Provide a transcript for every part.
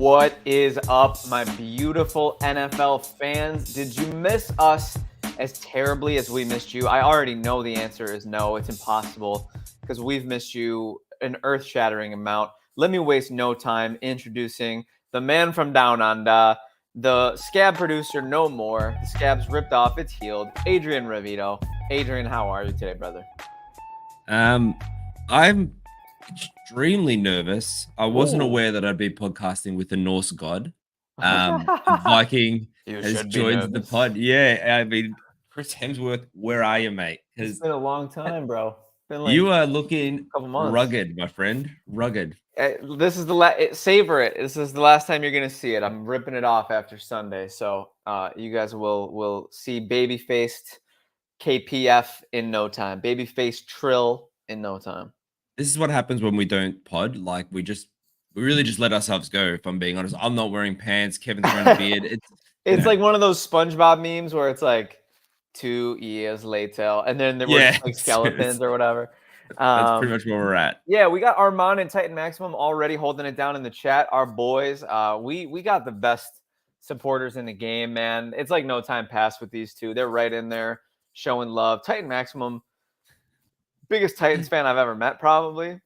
What is up, my beautiful NFL fans? Did you miss us as terribly as we missed you? I already know the answer is no. It's impossible because we've missed you an earth-shattering amount. Let me waste no time introducing the man from down under, the scab producer no more. The scab's ripped off, it's healed. Adrian Revito. Adrian, how are you today, brother? I'm extremely nervous. I wasn't aware that I'd be podcasting with the Norse god. Viking has joined the pod. Yeah, I mean, Chris Hemsworth, where are you, mate? It's been a long time, bro. Been like you are looking a couple months. Rugged, my friend. Rugged. This is the savor it. This is the last time you're gonna see it. I'm ripping it off after Sunday, so you guys will see baby-faced KPF in no time. Baby-faced Trill in no time. This is what happens when we don't pod. Like we really just let ourselves go. If I'm being honest, I'm not wearing pants. Kevin's wearing a beard. It's like one of those SpongeBob memes where it's like 2 years later, and then there were just like skeletons or whatever. That's pretty much where we're at. Yeah, we got Armand and Titan Maximum already holding it down in the chat. Our boys, we got the best supporters in the game, man. It's like no time passed with these two. They're right in there showing love. Titan Maximum, biggest Titans fan I've ever met, probably.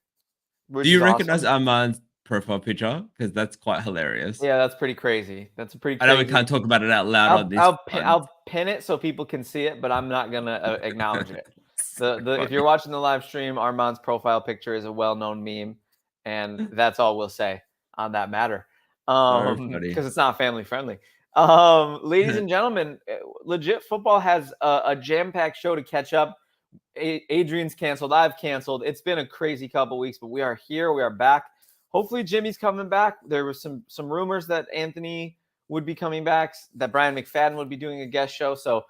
Do you recognize Armand's profile picture? Because that's quite hilarious. Yeah, that's pretty crazy. That's a pretty crazy. I know we can't talk about it out loud on this. I'll pin it so people can see it, but I'm not gonna acknowledge it. If you're watching the live stream, Armand's profile picture is a well-known meme, and that's all we'll say on that matter. Because it's not family friendly. Ladies and gentlemen, Legit Football has a jam-packed show to catch up. Adrian's canceled. I've canceled. It's been a crazy couple weeks, but we are here. We are back. Hopefully Jimmy's coming back. There was some rumors that Anthony would be coming back, that Brian McFadden would be doing a guest show. So,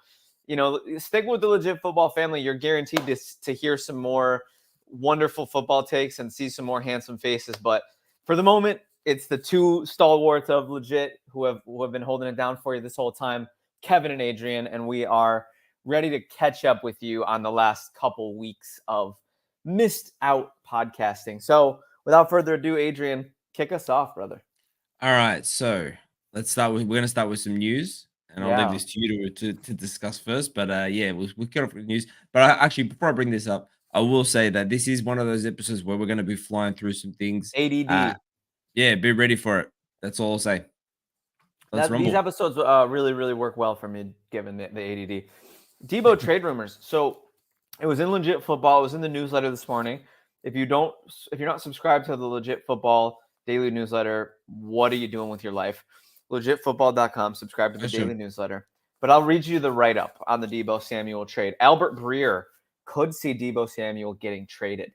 stick with the Legit Football family. You're guaranteed to hear some more wonderful football takes and see some more handsome faces. But for the moment, it's the two stalwarts of Legit who have been holding it down for you this whole time, Kevin and Adrian, and we are ready to catch up with you on the last couple weeks of missed out podcasting. So without further ado, Adrian, kick us off, brother. All right, so we're going to start with some news, and I'll leave this to you to discuss first. But we'll get off with news. But before I bring this up, I will say that this is one of those episodes where we're going to be flying through some things. ADD. Be ready for it. That's all I'll say. These episodes really, really work well for me, given the ADD. Debo trade rumors. So it was in Legit Football. It was in the newsletter this morning. If you're not subscribed to the Legit Football daily newsletter, what are you doing with your life? LegitFootball.com. Subscribe to the daily newsletter. But I'll read you the write-up on the Debo Samuel trade. Albert Breer could see Debo Samuel getting traded.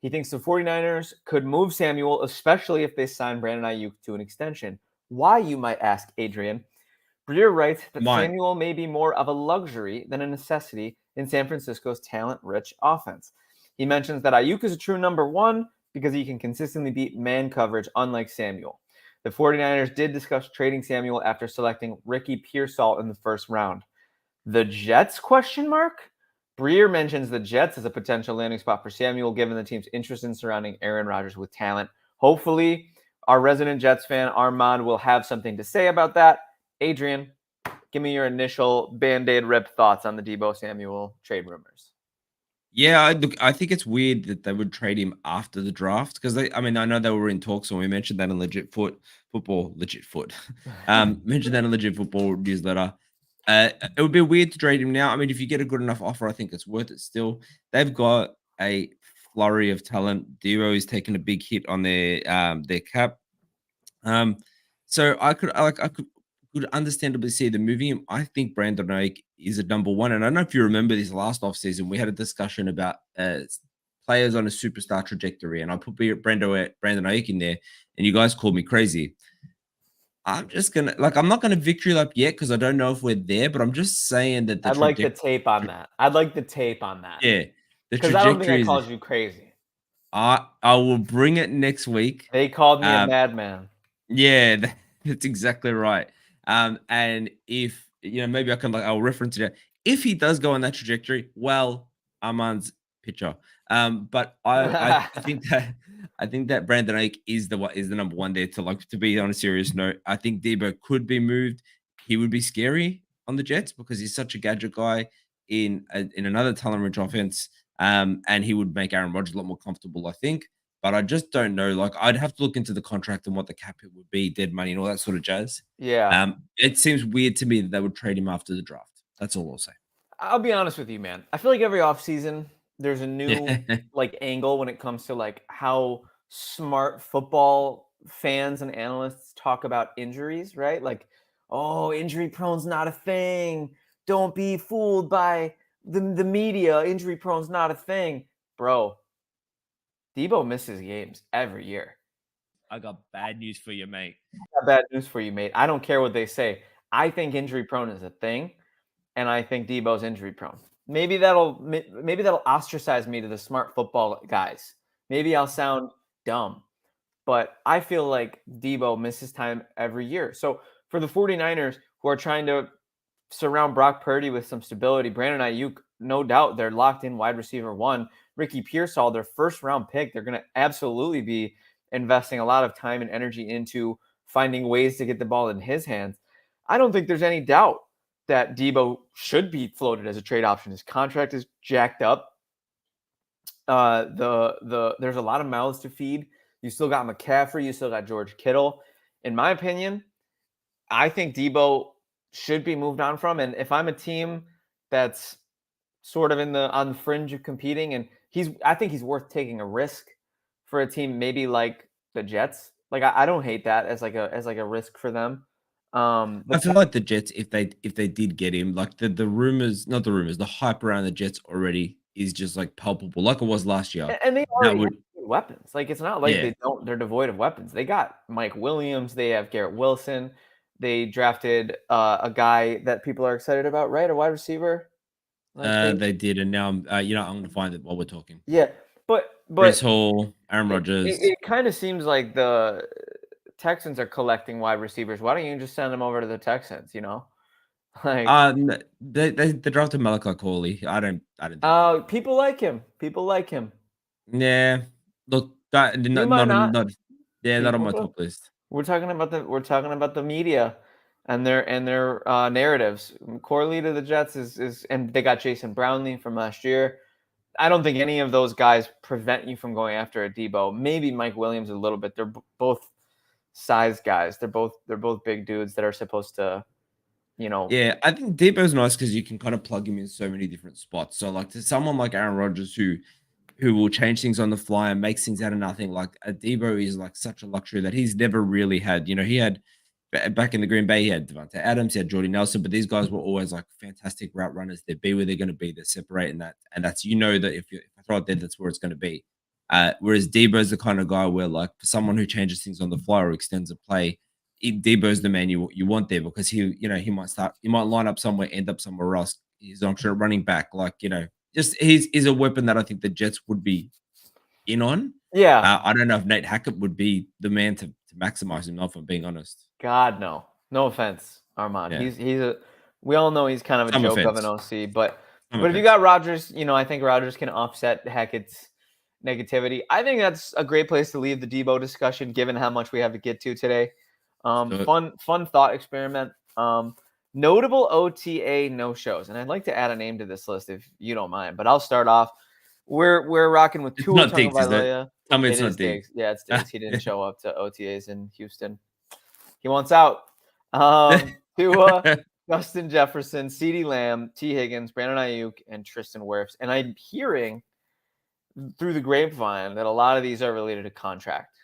He thinks the 49ers could move Samuel, especially if they sign Brandon Ayuk to an extension. Why, you might ask, Adrian? Breer writes that Samuel may be more of a luxury than a necessity in San Francisco's talent-rich offense. He mentions that Ayuk is a true number one because he can consistently beat man coverage, unlike Samuel. The 49ers did discuss trading Samuel after selecting Ricky Pearsall in the first round. The Jets, ? Breer mentions the Jets as a potential landing spot for Samuel, given the team's interest in surrounding Aaron Rodgers with talent. Hopefully, our resident Jets fan, Armand, will have something to say about that. Adrian, give me your initial Band-Aid rip thoughts on the Debo Samuel trade rumors. Yeah, I think it's weird that they would trade him after the draft because I know they were in talks when we mentioned that in Legit Football. Mentioned that in Legit Football newsletter. It would be weird to trade him now. I mean, if you get a good enough offer, I think it's worth it still. They've got a flurry of talent. Debo is taking a big hit on their cap. So I could understandably see them moving him. I think Brandon Ayuk is a number one. And I don't know if you remember this last offseason, we had a discussion about players on a superstar trajectory. And I put Brandon Ayuk in there, and you guys called me crazy. I'm just going to, I'm not going to victory lap yet because I don't know if we're there, but I'm just saying that I'd like the tape on that. Yeah. Because I don't think I called you crazy. I will bring it next week. They called me a madman. Yeah, that's exactly right. And if, maybe I'll reference it. If he does go on that trajectory, well, Armand's pitcher. But I think that Brandon Ake is the number one there. To be on a serious note, I think Debo could be moved. He would be scary on the Jets because he's such a gadget guy in another talent-rich offense. And he would make Aaron Rodgers a lot more comfortable, I think. But I just don't know. Like, I'd have to look into the contract and what the cap hit would be, dead money, and all that sort of jazz. Yeah. It seems weird to me that they would trade him after the draft. That's all I'll say. I'll be honest with you, man. I feel like every offseason there's a new Yeah. like angle when it comes to like how smart football fans and analysts talk about injuries, right? Like, oh, injury prone's not a thing. Don't be fooled by the media. Injury prone's not a thing. Bro, Debo misses games every year. I got bad news for you, mate. I got bad news for you, mate. I don't care what they say. I think injury prone is a thing, and I think Debo's injury prone. Maybe that'll ostracize me to the smart football guys. Maybe I'll sound dumb, but I feel like Debo misses time every year. So for the 49ers who are trying to surround Brock Purdy with some stability, Brandon Ayuk, no doubt they're locked in wide receiver one. Ricky Pearsall, their first round pick, they're going to absolutely be investing a lot of time and energy into finding ways to get the ball in his hands. I don't think there's any doubt that Debo should be floated as a trade option. His contract is jacked up. There's a lot of mouths to feed. You still got McCaffrey. You still got George Kittle. In my opinion, I think Debo should be moved on from. And if I'm a team that's sort of on the fringe of competing, and I think he's worth taking a risk for a team maybe like the Jets. Like I don't hate that as like a risk for them. I feel like the Jets, if they did get him, like the rumors, not the rumors, the hype around the Jets already is just like palpable, like it was last year. and they That already have would, good weapons. Like it's not like yeah. they're devoid of weapons. They got Mike Williams, they have Garrett Wilson, they drafted a guy that people are excited about, right? A wide receiver. I think. They did, and now I'm gonna find it while we're talking. Yeah. But Brees Hall, Aaron Rodgers. it kind of seems like the Texans are collecting wide receivers. Why don't you just send them over to the Texans, you know? Like They drafted Malachi Corley. I don't think they're people like him. People like him. Yeah. Look, that You might not. not on People my do. top list. We're talking about the media and their narratives. Corley to the Jets is and they got Jason Brownlee from last year. I don't think any of those guys prevent you from going after a Debo. Maybe Mike Williams a little bit. They're both size guys. They're both big dudes that are supposed to, you know. Yeah, I think Debo's nice because you can kind of plug him in so many different spots. So, like, to someone like Aaron Rodgers who will change things on the fly and makes things out of nothing, like a Debo is like such a luxury that he's never really had. You know, he had back in the Green Bay, he had Devontae Adams, he had Jordy Nelson, but these guys were always like fantastic route runners. They be where they're going to be. They're separating that, and that's that if I throw it there, that's where it's going to be. Whereas Debo's the kind of guy where, like, for someone who changes things on the fly or extends a play, Debo's the man you want there because he might line up somewhere, end up somewhere else. He's I'm sure running back, like just he's a weapon that I think the Jets would be in on. Yeah. I don't know if Nate Hackett would be the man to maximize him, if I'm being honest. God, no. No offense, Armand. Yeah. He's a we all know he's kind of a Some joke of offense. an OC, but Some if you offense. got Rodgers, I think Rodgers can offset Hackett's negativity. I think that's a great place to leave the Debo discussion, given how much we have to get to today. Fun thought experiment. Notable OTA no shows, and I'd like to add a name to this list if you don't mind. But I'll start off. We're rocking with It's Tua not Diggs, is it? Tagovailoa. Tell me it's It not is Diggs. Diggs. Yeah, it's Diggs. He didn't show up to OTAs in Houston. He wants out. Tua, Justin Jefferson, CeeDee Lamb, T. Higgins, Brandon Ayuk, and Tristan Wirfs. And I'm hearing through the grapevine that a lot of these are related to contract.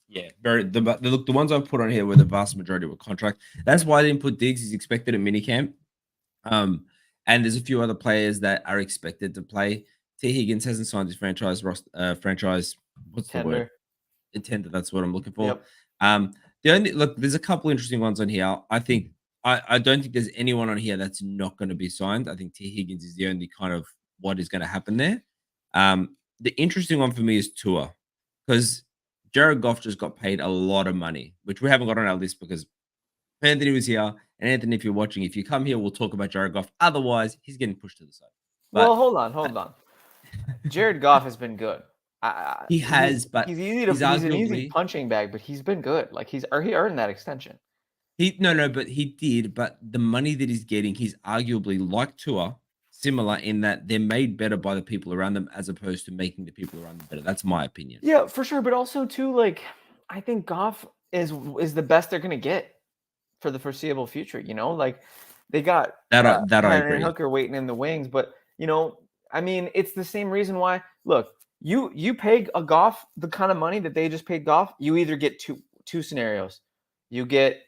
Yeah, the ones I put on here were the vast majority were contract. That's why I didn't put Diggs. He's expected at minicamp. And there's a few other players that are expected to play. T. Higgins hasn't signed his franchise. What's the word? Intended. That's what I'm looking for. Yep. There's a couple interesting ones on here. I think I don't think there's anyone on here that's not going to be signed. I think T. Higgins is the only kind of what is going to happen there. The interesting one for me is Tua, because Jared Goff just got paid a lot of money, which we haven't got on our list because Anthony was here. And Anthony, if you're watching, if you come here, we'll talk about Jared Goff. Otherwise, he's getting pushed to the side. Well, hold on. Jared Goff has been good. He has, but he's easy to he's he's an easy arguably punching bag, but he's been good. Like he earned that extension. but he did. But the money that he's getting, he's arguably like Tua, similar in that they're made better by the people around them as opposed to making the people around them better. That's my opinion. Yeah, for sure. But also too, like I think Goff is the best they're gonna get for the foreseeable future. Like they got That I Henry agree. Hooker waiting in the wings, but I mean, it's the same reason why. Look, you pay a Goff the kind of money that they just paid Goff. You either get two scenarios. You get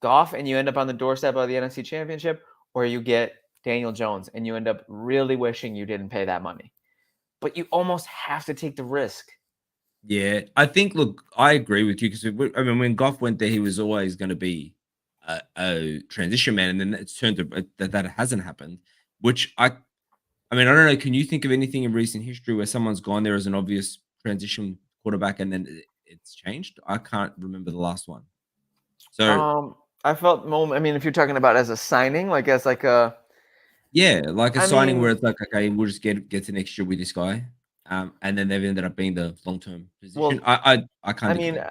Goff and you end up on the doorstep of the NFC Championship, or you get Daniel Jones and you end up really wishing you didn't pay that money. But you almost have to take the risk. Yeah, I think. Look, I agree with you because I mean, when Goff went there, he was always going to be a transition man, and then it's turned to that hasn't happened. Which I mean, I don't know. Can you think of anything in recent history where someone's gone there as an obvious transition quarterback and then it's changed? I can't remember the last one. So I felt moment. I mean, if you're talking about as a signing, like as like a like a I signing where mean, it's like, okay, we'll just get to next year with this guy, and then they've ended up being the long term position. well, I can't I think of mean,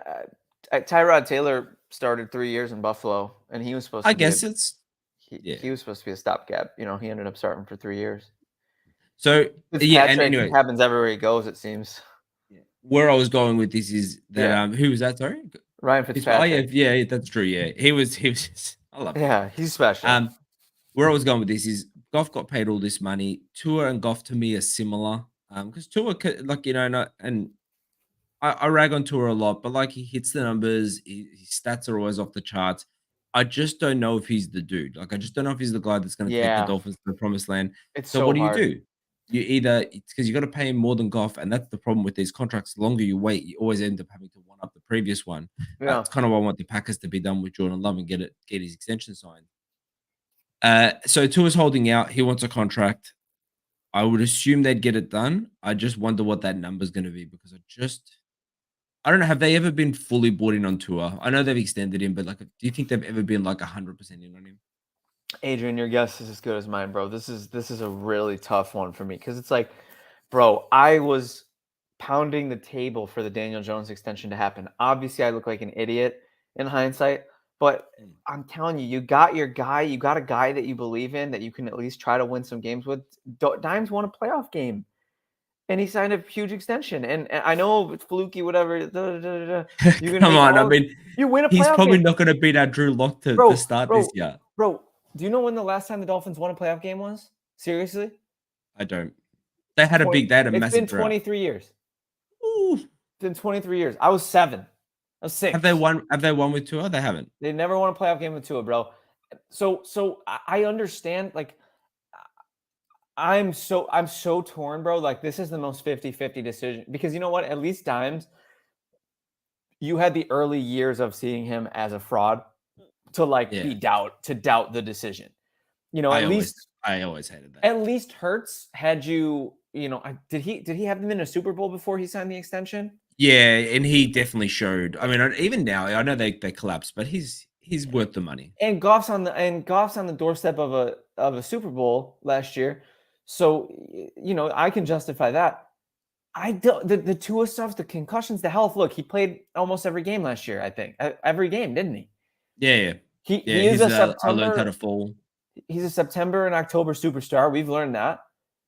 any. Tyrod Taylor started 3 years in Buffalo, and he was supposed I to be guess it's yeah. he was supposed to be a stopgap. He ended up starting for 3 years. So yeah, and Fitzpatrick anyway, happens everywhere he goes. It seems. where I was going with this is that Yeah, who was that? Sorry, Ryan Oh Fitzpatrick. yeah, that's true. Yeah, he was. I love him. Yeah, he's special. Where I was going with this is Goff got paid all this money. Tua and Goff to me are similar. Because Tua, like and I rag on Tua a lot, but like he hits the numbers, his stats are always off the charts. I just don't know if he's the dude. Like I just don't know if he's the guy that's going to take the Yeah, Dolphins to the promised land. it's So so what do? hard. You either it's because you got to pay him more than Goff, and that's the problem with these contracts. The longer you wait, you always end up having to one up the previous one. Yeah. That's kind of what I want the Packers to be done with Jordan Love and get his extension signed. So Tua's holding out. He wants a contract. I would assume they'd get it done. I just wonder what that number's going to be because I don't know. Have they ever been fully bought in on Tua? I know they've extended him, but like, do you think they've ever been like 100% in on him? Adrian, your guess is as good as mine, bro. This is a really tough one for me because it's like, bro, I was pounding the table for the Daniel Jones extension to happen. Obviously, I look like an idiot in hindsight, but I'm telling you, you got your guy. You got a guy that you believe in that you can at least try to win some games with. Dimes won a playoff game, and he signed a huge extension. And I know it's fluky, whatever. You're gonna Come make on. I all mean, you win a he's playoff probably game, not going to beat our Drew Lock to bro, start this bro, year. bro. Do you know when the last time the Dolphins won a playoff game was? Seriously? I don't. They had a It's been massive drought. 23 years. Ooh. It's been 23 years. I was 7. I was 6. Have they won? Have they won with Tua? They haven't. They never won a playoff game with Tua, bro. So I understand. Like I'm so torn, bro. Like this is the most 50-50 decision because you know what? At least Dimes, you had the early years of seeing him as a fraud to doubt the decision. I At least always hated that. At least Hurts had you. Did he have them in a Super Bowl before he signed the extension? Yeah, and he definitely showed. I mean, even now, I know they collapsed, but he's worth the money. And Goff's on the doorstep of a Super Bowl last year, so I can justify that. I don't the Tua stuff, the concussions, the health. Look, he played almost every game last year. I think every game, didn't he? Yeah. He is a I learned how to September. fall. He's a September and October superstar. We've learned that.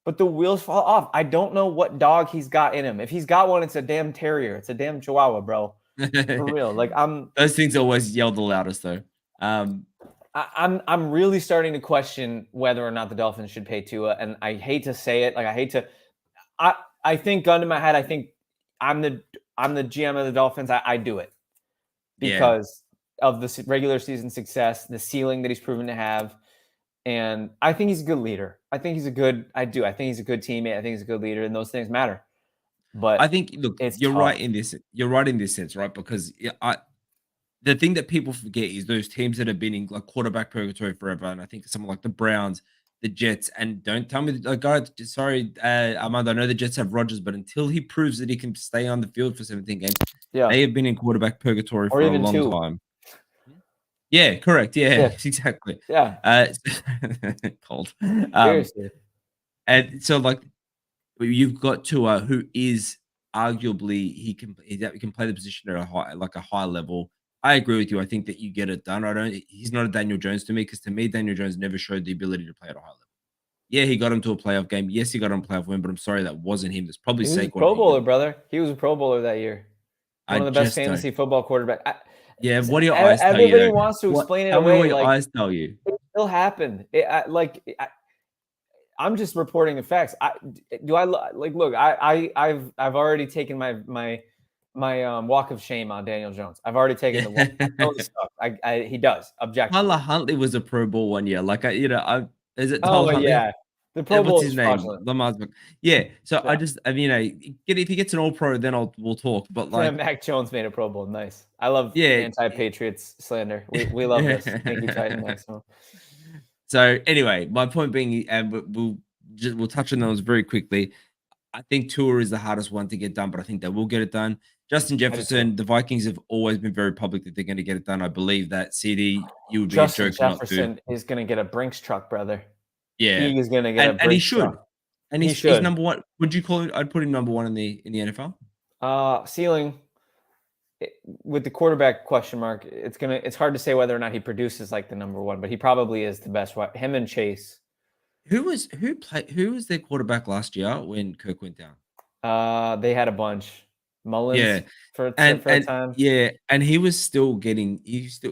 But the wheels fall off. I don't know what dog he's got in him. If he's got one, it's a damn terrier. It's a damn chihuahua, bro. For real. Like those things always yell the loudest though. I'm really starting to question whether or not the Dolphins should pay Tua. And I hate to say it. Like I think gun to my head, I think I'm the GM of the Dolphins. I do it because of the regular season success, the ceiling that he's proven to have. And I think he's a good leader. I think he's a good teammate. I think he's a good leader, and those things matter. But I think, look, you're tough. right in this. You're right in this sense, right? Because the thing that people forget is those teams that have been in like quarterback purgatory forever, and I think someone like the Browns, the Jets, and don't tell me, guys, sorry, Armando, I know the Jets have Rodgers, but until he proves that he can stay on the field for 17 games, they have been in quarterback purgatory for a long time. Yeah, correct. Yeah. Exactly. Yeah. Cold. Seriously. And so, like, but you've got Tua, who is arguably he can play the position at a high level. I agree with you. I think that you get it done. I don't. He's not a Daniel Jones to me because to me, Daniel Jones never showed the ability to play at a high level. Yeah, he got him to a playoff game. Yes, he got him a playoff win, but I'm sorry that wasn't him. That's probably He was a Saquon Pro who you Bowler, look. brother. He was a Pro Bowler that year. I One of the best just don't. fantasy football quarterback. Yeah, what do your eyes tell you Everybody though? wants to What? explain it Tell me what away your like eyes tell you. it still happened. I'm just reporting the facts. Look, I've already taken my walk of shame on Daniel Jones. I've already taken the walk. I know the stuff. He does objectively. Tyler Huntley was a Pro Bowl one year. Like is it Oh Tyler Huntley? yeah, the Pro What's Bowl his is name? fraudulent. Lamar's book. Yeah. So Yeah. if he gets an All Pro, then we'll talk. But like, Mac Jones made a Pro Bowl. Nice. I love yeah. anti-Patriots slander. We love this. Thank you, Titan Maximum. So anyway, my point being, and we'll touch on those very quickly. I think Tua is the hardest one to get done, but I think they will get it done. Justin Jefferson, the Vikings have always been very public that they're going to get it done. I believe that CD, you would be a Justin joke not to. Jefferson is going to get a Brinks truck, brother. Yeah, He is going to get a Brinks and he should. truck. And he's number one. Would you call it? I'd put him number one in the NFL. Ceiling with the quarterback question mark. It's hard to say whether or not he produces like the number one, but he probably is the best. Him and Chase. Who was their quarterback last year when Kirk went down? They had a bunch. Mullins for a time. Yeah, and he was still getting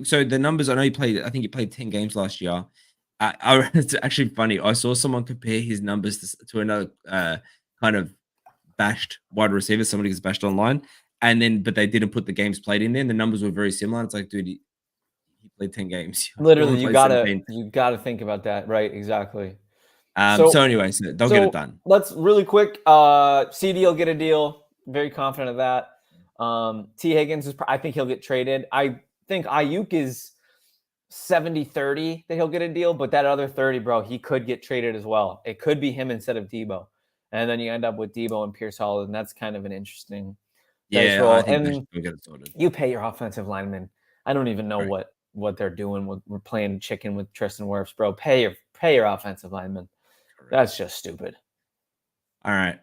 so the numbers. I know he played. I think he played 10 games last year. It's actually funny. I saw someone compare his numbers to another kind of bashed wide receiver. Somebody gets bashed online, but they didn't put the games played in there. And the numbers were very similar. It's like, dude, he played 10 games. Literally, you gotta think about that, right? Exactly. So anyway, they'll get it done. Let's really quick. CD will get a deal. Very confident of that. T. Higgins I think he'll get traded. I think Ayuk is 70-30 that he'll get a deal, but that other 30, bro, he could get traded as well. It could be him instead of Debo. And then you end up with Debo and Pierce Hall, and that's kind of an interesting role. I think we'll get it sorted. You pay your offensive linemen. I don't even know what they're doing. We're playing chicken with Tristan Wirfs, bro. Pay your offensive linemen. Correct. That's just stupid. All right.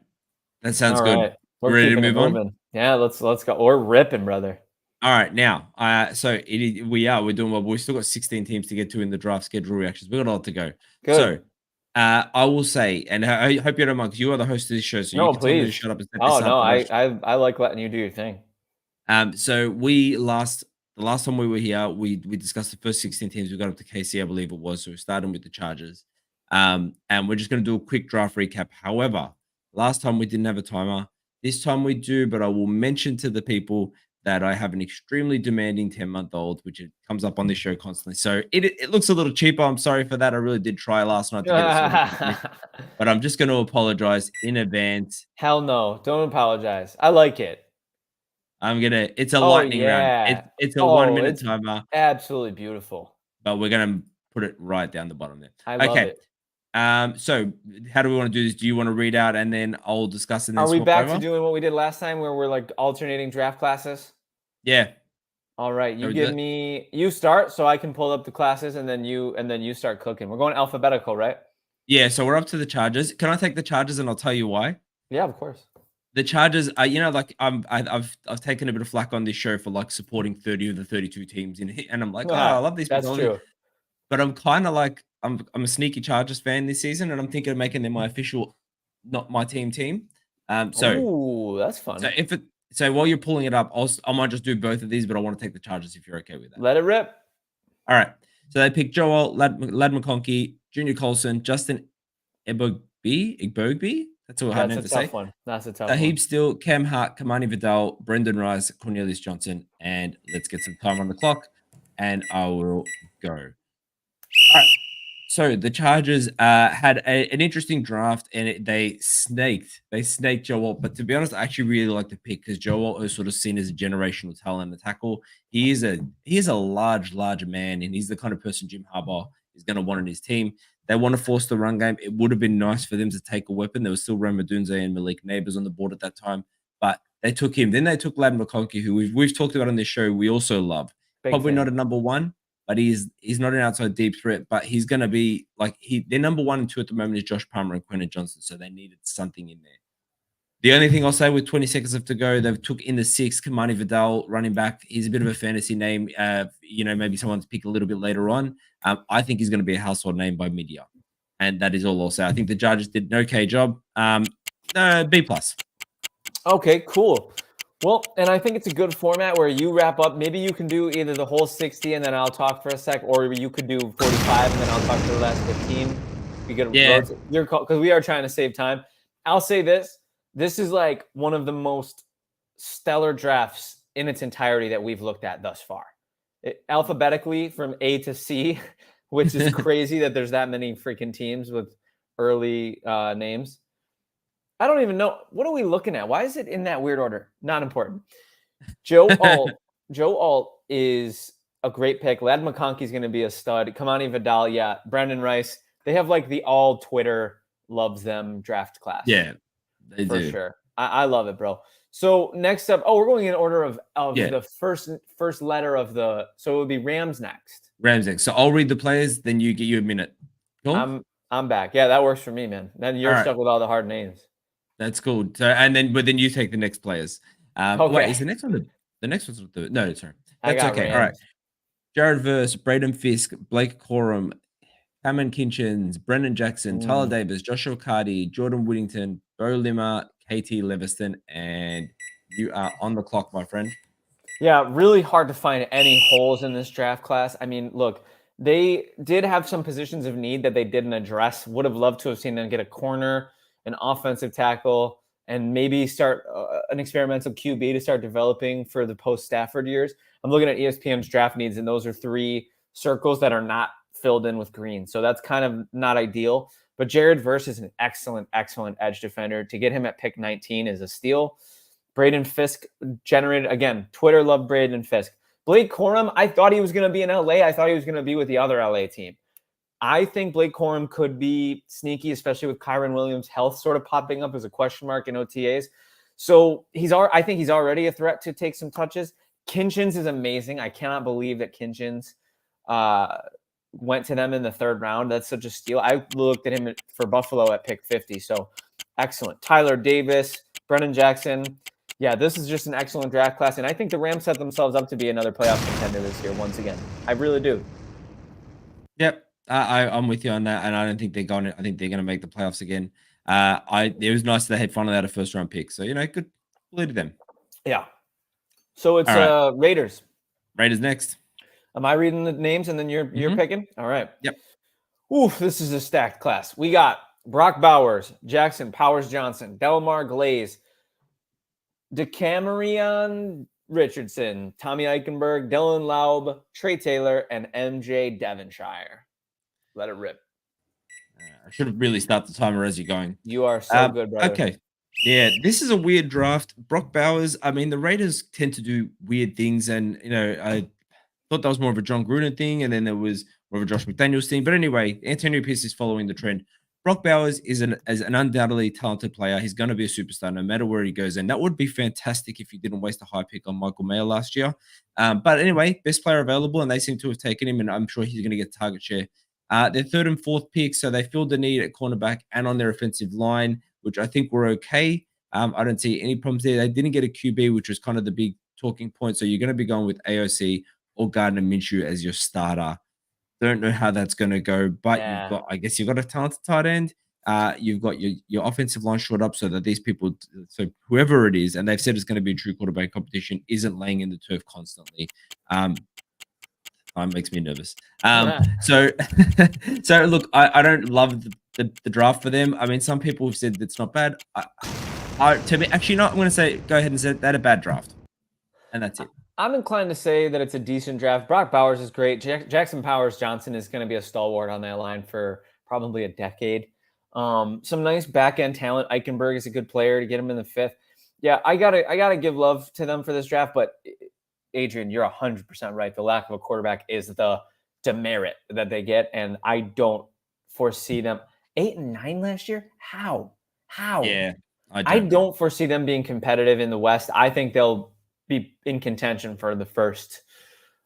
That sounds good. Right. We're ready to move on? Yeah, let's go. We're ripping, brother. All right, now, we're doing well. We still got 16 teams to get to in the draft schedule reactions. We've got a lot to go. Good. So, I will say, and I hope you don't mind because you are the host of this show, so you can tell me to shut up and set this up. I like letting you do your thing. So the last time we were here, we discussed the first 16 teams. We got up to KC, I believe it was. So we're starting with the Chargers. And we're just going to do a quick draft recap. However, last time we didn't have a timer. This time we do, but I will mention to the people that I have an extremely demanding 10-month-old, which it comes up on this show constantly. So it looks a little cheaper. I'm sorry for that. I really did try last night to get it sorted, but I'm just going to apologize in advance. Hell no, don't apologize. I like it. It's a lightning round. It's a 1-minute timer. Absolutely beautiful. But we're going to put it right down the bottom there. I love it. So how do we want to do this? Do you want to read out and then I'll discuss it? Are we back to doing what we did last time where we're like alternating draft classes? Yeah. All right. You start so I can pull up the classes and then you start cooking. We're going alphabetical, right? Yeah. So we're up to the Chargers. Can I take the Chargers and I'll tell you why? Yeah, of course. The Chargers are, I've taken a bit of flack on this show for like supporting 30 of the 32 teams in here. And I'm like, I love these people. That's true. But I'm kind of like, I'm a sneaky Chargers fan this season, and I'm thinking of making them my official, not my team. Ooh, that's fun. So while you're pulling it up, I might just do both of these, but I want to take the Chargers if you're okay with that. Let it rip. All right. So they picked Joel, Lad McConkey, Junior Colson, Justin Igbogbe. That's a hard name to say. That's a tough one. Heap Still, Cam Hart, Kamani Vidal, Brendan Rice, Cornelius Johnson, and let's get some time on the clock, and I will go. All right. So the Chargers had an interesting draft, and they snaked Joel. But to be honest, I actually really like the pick because Joel is sort of seen as a generational talent in the tackle. He is a large man, and he's the kind of person Jim Harbaugh is going to want on his team. They want to force the run game. It would have been nice for them to take a weapon. There was still Rome Odunze and Malik Neighbors on the board at that time, but they took him. Then they took Lad McConkey, who we've talked about on this show. We also love. Probably not a number one, but he's not an outside deep threat. But he's going to be like their number 1 and 2 at the moment is Josh Palmer and Quentin Johnson. So they needed something in there. The only thing I'll say with 20 seconds left to go, they've took in the 6th, Kamani Vidal, running back. He's a bit of a fantasy name. Maybe someone to pick a little bit later on. I think he's going to be a household name by mid-year. And that is all I'll say. I think the judges did an okay job. B+. Okay, cool. Well, and I think it's a good format where you wrap up. Maybe you can do either the whole 60 and then I'll talk for a sec, or you could do 45 and then I'll talk for the last 15. We could rotate your call because we are trying to save time. I'll say this. This is like one of the most stellar drafts in its entirety that we've looked at thus far. Alphabetically from A to C, which is crazy that there's that many freaking teams with early names. I don't even know. What are we looking at? Why is it in that weird order? Not important. Joe Alt is a great pick. Lad McConkey's going to be a stud. Kamani Vidal, yeah. Brendan Rice. They have like the all Twitter loves them draft class. Yeah, they for do. sure. I love it, bro. So next up, we're going in order of the first letter of the. So it would be Rams next. Rams next. So I'll read the players, then you get you a minute. Cool. I'm back. Yeah, that works for me, man. Then you're stuck with all the hard names. That's cool. So but then you take the next players. Okay. Wait, is the next one the next one's no, sorry. That's okay. Rams. All right. Jared Verse, Braden Fisk, Blake Corum, Cameron Kinchins, Brendan Jackson, Tyler Davis, Joshua Cardi, Jordan Whittington, Bo Limmer, KT Leviston, and you are on the clock, my friend. Yeah, really hard to find any holes in this draft class. I mean, look, they did have some positions of need that they didn't address. Would have loved to have seen them get a corner, an offensive tackle, and maybe start an experimental QB to start developing for the post-Stafford years. I'm looking at ESPN's draft needs, and those are 3 circles that are not filled in with green. So that's kind of not ideal. But Jared Verse is an excellent, excellent edge defender. To get him at pick 19 is a steal. Braden Fisk generated, again, Twitter loved Braden Fisk. Blake Corum, I thought he was going to be in LA. I thought he was going to be with the other LA team. I think Blake Corum could be sneaky, especially with Kyron Williams' health sort of popping up as a question mark in OTAs. So I think he's already a threat to take some touches. Kinchins is amazing. I cannot believe that Kinchins went to them in the 3rd round. That's such a steal. I looked at him for Buffalo at pick 50. So excellent. Tyler Davis, Brendan Jackson. Yeah, this is just an excellent draft class. And I think the Rams set themselves up to be another playoff contender this year once again. I really do. Yep. I'm with you on that, and I don't think they're going. I think they're going to make the playoffs again. It was nice that they had finally had a 1st round pick, so good play to them. Yeah. So it's Raiders. Raiders next. Am I reading the names and then you're picking? All right. Yep. Ooh, this is a stacked class. We got Brock Bowers, Jackson Powers Johnson, Delmar Glaze, DeCamerion Richardson, Tommy Eichenberg, Dylan Laub, Trey Taylor, and MJ Devonshire. Let it rip. I should have really started the timer as you're going. You are so good, brother. Okay. Yeah, this is a weird draft. Brock Bowers, I mean, the Raiders tend to do weird things, and, I thought that was more of a John Gruden thing, and then there was more of a Josh McDaniels thing. But anyway, Antonio Pierce is following the trend. Brock Bowers is an undoubtedly talented player. He's going to be a superstar no matter where he goes. And that would be fantastic if you didn't waste a high pick on Michael Mayer last year. But anyway, best player available, and they seem to have taken him, and I'm sure he's going to get target share. Their 3rd and 4th picks, so they filled the need at cornerback and on their offensive line, which I think were okay. I don't see any problems there. They didn't get a QB, which was kind of the big talking point. So you're going to be going with AOC or Gardner Minshew as your starter. Don't know how that's going to go, but you've got a talented tight end. You've got your offensive line short up so that these people, so whoever it is, and they've said it's going to be a true quarterback competition, isn't laying in the turf constantly. Makes me nervous. So look, I don't love the draft for them. I mean, some people have said it's not bad. To me, actually, not. I'm going to say, go ahead and say that a bad draft, and that's it. I'm inclined to say that it's a decent draft. Brock Bowers is great. Jackson Powers Johnson is going to be a stalwart on that line for probably a decade. Some nice back end talent. Eichenberg is a good player to get him in the 5th. Yeah, I gotta give love to them for this draft, but. Adrian, you're 100% right. The lack of a quarterback is the demerit that they get, and I don't foresee them 8 and 9 last year. How? Yeah, I don't foresee them being competitive in the West. I think they'll be in contention for the 1st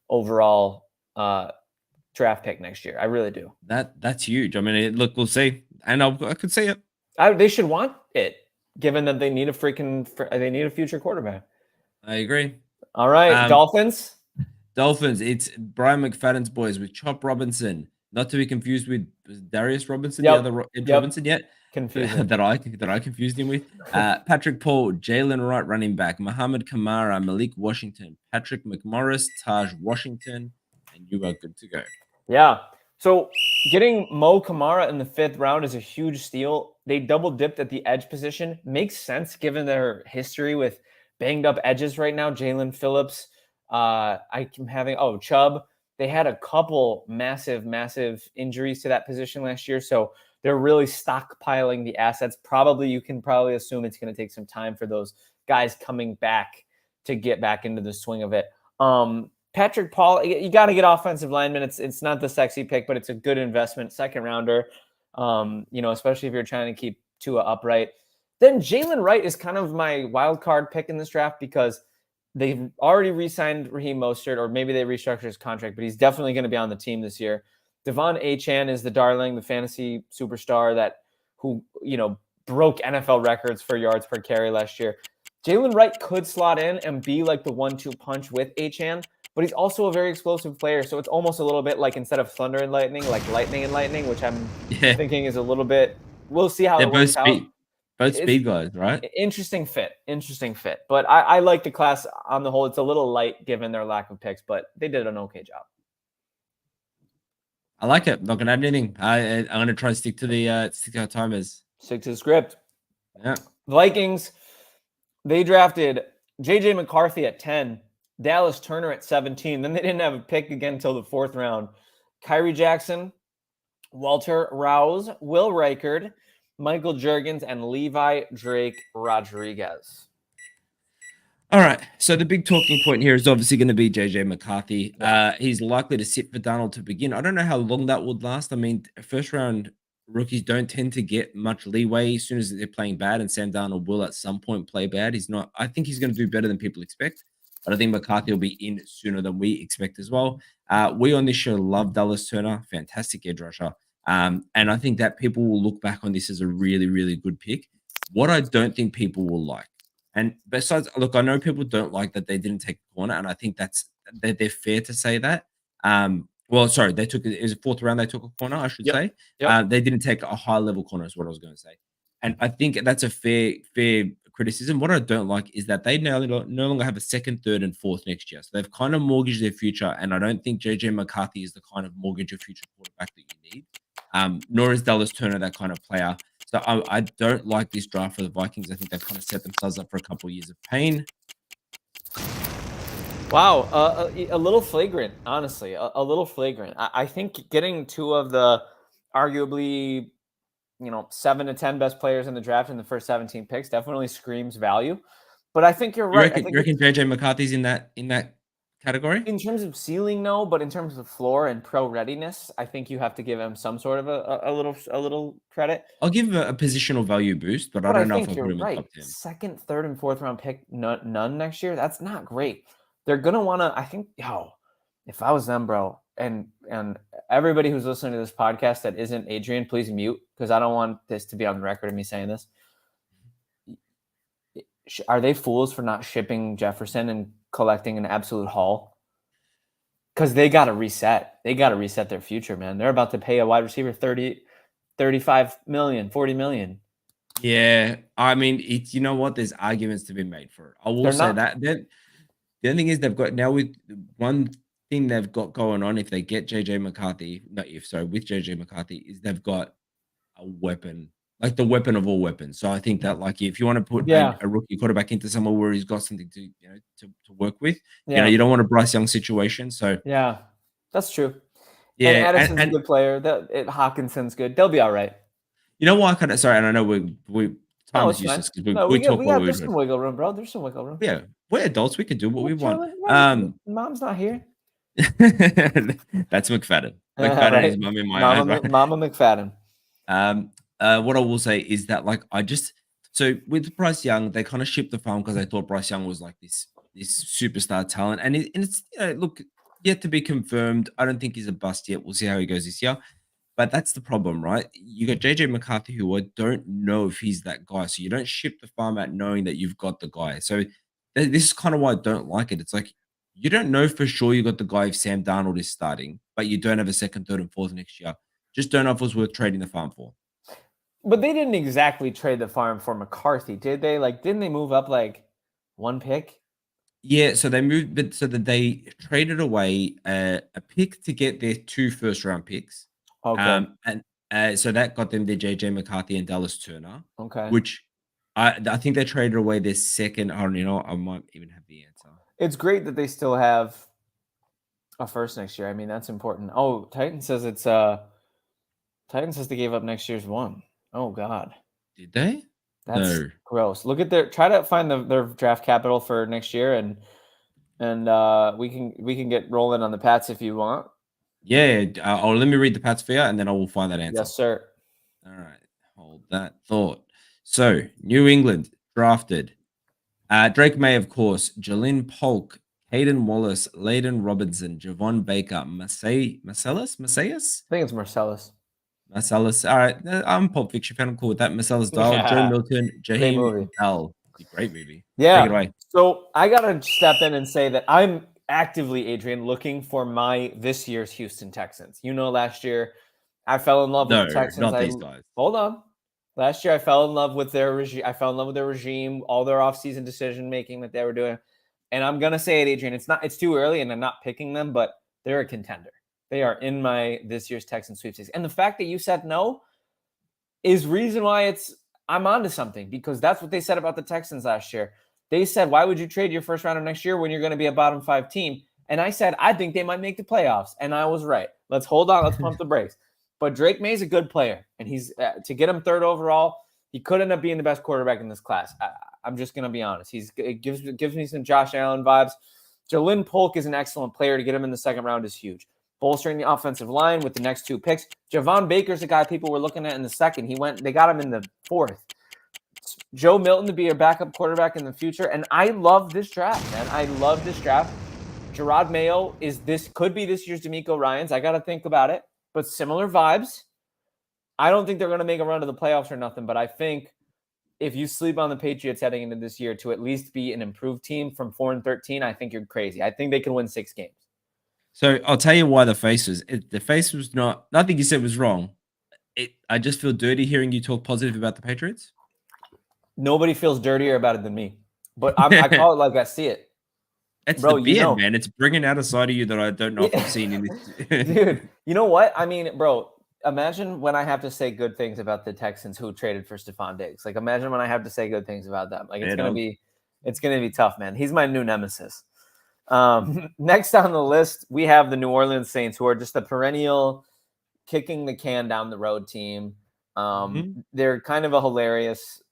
overall draft pick next year. I really do. That's huge. I mean, look, we'll see, and I could see it. They should want it. given that they need a future quarterback. I agree. All right, Dolphins. Dolphins. It's Brian McFadden's boys with Chop Robinson, not to be confused with Darius Robinson, the other Robinson yet. Confusing. that I confused him with. Patrick Paul, Jalen Wright, running back, Muhammad Kamara, Malik Washington, Patrick McMorris, Taj Washington, and you are good to go. Yeah. So getting Mo Kamara in the 5th round is a huge steal. They double dipped at the edge position. Makes sense given their history with banged up edges right now. Jalen Phillips. Chubb. They had a couple massive injuries to that position last year. So they're really stockpiling the assets. You can assume it's going to take some time for those guys coming back to get back into the swing of it. Patrick Paul, you got to get offensive linemen. It's not the sexy pick, but it's a good investment, 2nd rounder. Especially if you're trying to keep Tua upright. Then Jalen Wright is kind of my wild card pick in this draft because they've already re-signed Raheem Mostert, or maybe they restructured his contract, but he's definitely going to be on the team this year. Devon Achane is the darling, the fantasy superstar who broke NFL records for yards per carry last year. Jalen Wright could slot in and be like the 1-2 punch with Achane, but he's also a very explosive player. So it's almost a little bit like, instead of thunder and lightning, like lightning and lightning, which I'm thinking is a little bit. We'll see how it works out. Both speed guys, right? Interesting fit. But I like the class on the whole. It's a little light given their lack of picks, but they did an okay job. I like it. Not gonna add anything. I'm gonna try to stick to our timers. Stick to the script. Yeah. Vikings. They drafted JJ McCarthy at 10, Dallas Turner at 17. Then they didn't have a pick again until the 4th round. Kyrie Jackson, Walter Rouse, Will Reichard, Michael Juergens, and Levi Drake Rodriguez. All right. So the big talking point here is obviously going to be JJ McCarthy. He's likely to sit for Darnold to begin. I don't know how long that would last. I mean, 1st round rookies don't tend to get much leeway as soon as they're playing bad, and Sam Darnold will at some point play bad. I think he's going to do better than people expect, but I think McCarthy will be in sooner than we expect as well. We on this show love Dallas Turner, fantastic edge rusher. And I think that people will look back on this as a really, really good pick. What I don't think people will like, and besides, look, I know people don't like that they didn't take a corner, and I think they're fair to say that. They took it was a 4th round. They took a corner, I should say. Yep. They didn't take a high level corner, is what I was going to say, and I think that's a fair criticism. What I don't like is that they no longer have a 2nd, 3rd, and 4th next year, so they've kind of mortgaged their future. And I don't think JJ McCarthy is the kind of mortgage of future quarterback that you need. Nor is Dallas Turner that kind of player. So I don't like this draft for the Vikings. I think they've kind of set themselves up for a couple of years of pain. Wow, a little flagrant, honestly, a little flagrant. I think getting 2 of the arguably, 7 to 10 best players in the draft in the first 17 picks definitely screams value. But I think you're right. You reckon JJ McCarthy's in that category? In terms of ceiling, no, but in terms of floor and pro readiness, I think you have to give him some sort of a little credit. I'll give him a positional value boost, but I don't know if I'll put him in top 10. 2nd, 3rd, and 4th round pick, none next year. That's not great. They're gonna want to. I think, if I was them, bro, and everybody who's listening to this podcast that isn't Adrian, please mute, because I don't want this to be on the record of me saying this. Are they fools for not shipping Jefferson and collecting an absolute haul? Because they got to reset. They got to reset their future, man. They're about to pay a wide receiver 30, 35 million, 40 million. Yeah. I mean, you know what? There's arguments to be made for it. I will say that. The only thing is, they've got now, with one thing they've got going on, if they get with JJ McCarthy, is they've got a weapon, like the weapon of all weapons. So I think that, like, if you want to put a rookie quarterback into somewhere where he's got something to work with, you don't want a Bryce Young situation. So yeah, that's true. Yeah, and Addison's a good player. Hawkinson's good. They'll be all right. You know why? And I know we time is useless because we talk what we There's some wiggle room, bro. There's some wiggle room. Yeah, we're adults. We can do what we want. Mom's not here. That's McFadden. McFadden is mommy in my eyes. Right? Mama McFadden. What I will say is that, like, so with Bryce Young, they kind of shipped the farm because they thought Bryce Young was like this superstar talent, and it's look, yet to be confirmed. I don't think he's a bust yet. We'll see how he goes this year. But that's the problem, right? You got JJ McCarthy, who I don't know if he's that guy. So you don't ship the farm out knowing that you've got the guy. So this is kind of why I don't like it. It's like you don't know for sure you got the guy if Sam Darnold is starting, but you don't have a second, third, and fourth next year. Just don't know if it was worth trading the farm for. But they didn't exactly trade the farm for McCarthy, did they? Like, didn't they move up like one pick? Yeah, so they moved, but so that they traded away a pick to get their 2 first-round picks, Okay. and so that got them their JJ McCarthy and Dallas Turner, Okay. which I think they traded away their second. I don't know. I might even have the answer. It's great that they still have a first next year. I mean, that's important. Oh, Titan says they gave up next year's one. Oh God. Did they? That's No. gross. Look at try to find their draft capital for next year and we can get rolling on the Pats if you want. Yeah. Let me read the Pats for you, and then I will find that answer. Yes, sir. All right. Hold that thought. So New England drafted Drake May, of course, Jalen Polk, Hayden Wallace, Layden Robinson, Javon Baker, Marcellus? I think it's Marcellus. Marcellus. All right. I'm a Pulp Fiction fan. I'm cool with that. Marcellus Dahl, Joe Yeah. Milton, Great Jaheim movie. Bell. Great movie. Yeah. Take it away. So I gotta step in and say that I'm actively, Adrian, looking for this year's Houston Texans. You know, last year I fell in love with the Texans. Not these guys. Hold on. Last year I fell in love with their regime. I fell in love with their regime, all their offseason decision making that they were doing. And I'm gonna say it, Adrian. It's too early, and I'm not picking them, but they're a contender. They are in my this year's Texans sweepstakes. And the fact that you said no is reason why I'm onto something, because that's what they said about the Texans last year. They said, why would you trade your first rounder next year when you're going to be a bottom 5 team? And I said, I think they might make the playoffs. And I was right. Let's hold on. Let's pump the brakes. But Drake May's a good player. And he's to get him third overall, he could end up being the best quarterback in this class. I'm just going to be honest. It gives me some Josh Allen vibes. Jalen Polk is an excellent player. To get him in the second round is huge. Bolstering the offensive line with the next 2 picks. Javon Baker's a guy people were looking at in the second. They got him in the 4th. Joe Milton to be a backup quarterback in the future. And I love this draft, man. I love this draft. Gerard Mayo could be this year's D'Amico Ryans. I got to think about it, but similar vibes. I don't think they're going to make a run to the playoffs or nothing, but I think if you sleep on the Patriots heading into this year to at least be an improved team from 4-13, I think you're crazy. I think they can win 6 games. So I'll tell you why the face was not. Nothing you said was wrong. I just feel dirty hearing you talk positive about the Patriots. Nobody feels dirtier about it than me, but I call it like I see it. It's the beard, man. It's bringing out a side of you that I don't know if I've seen in this. Dude, you know what? I mean, bro, imagine when I have to say good things about the Texans who traded for Stephon Diggs. Like, imagine when I have to say good things about them. Like, it's gonna be tough, man. He's my new nemesis. Next on the list, we have the New Orleans Saints, who are just a perennial kicking the can down the road team. They're kind of a hilarious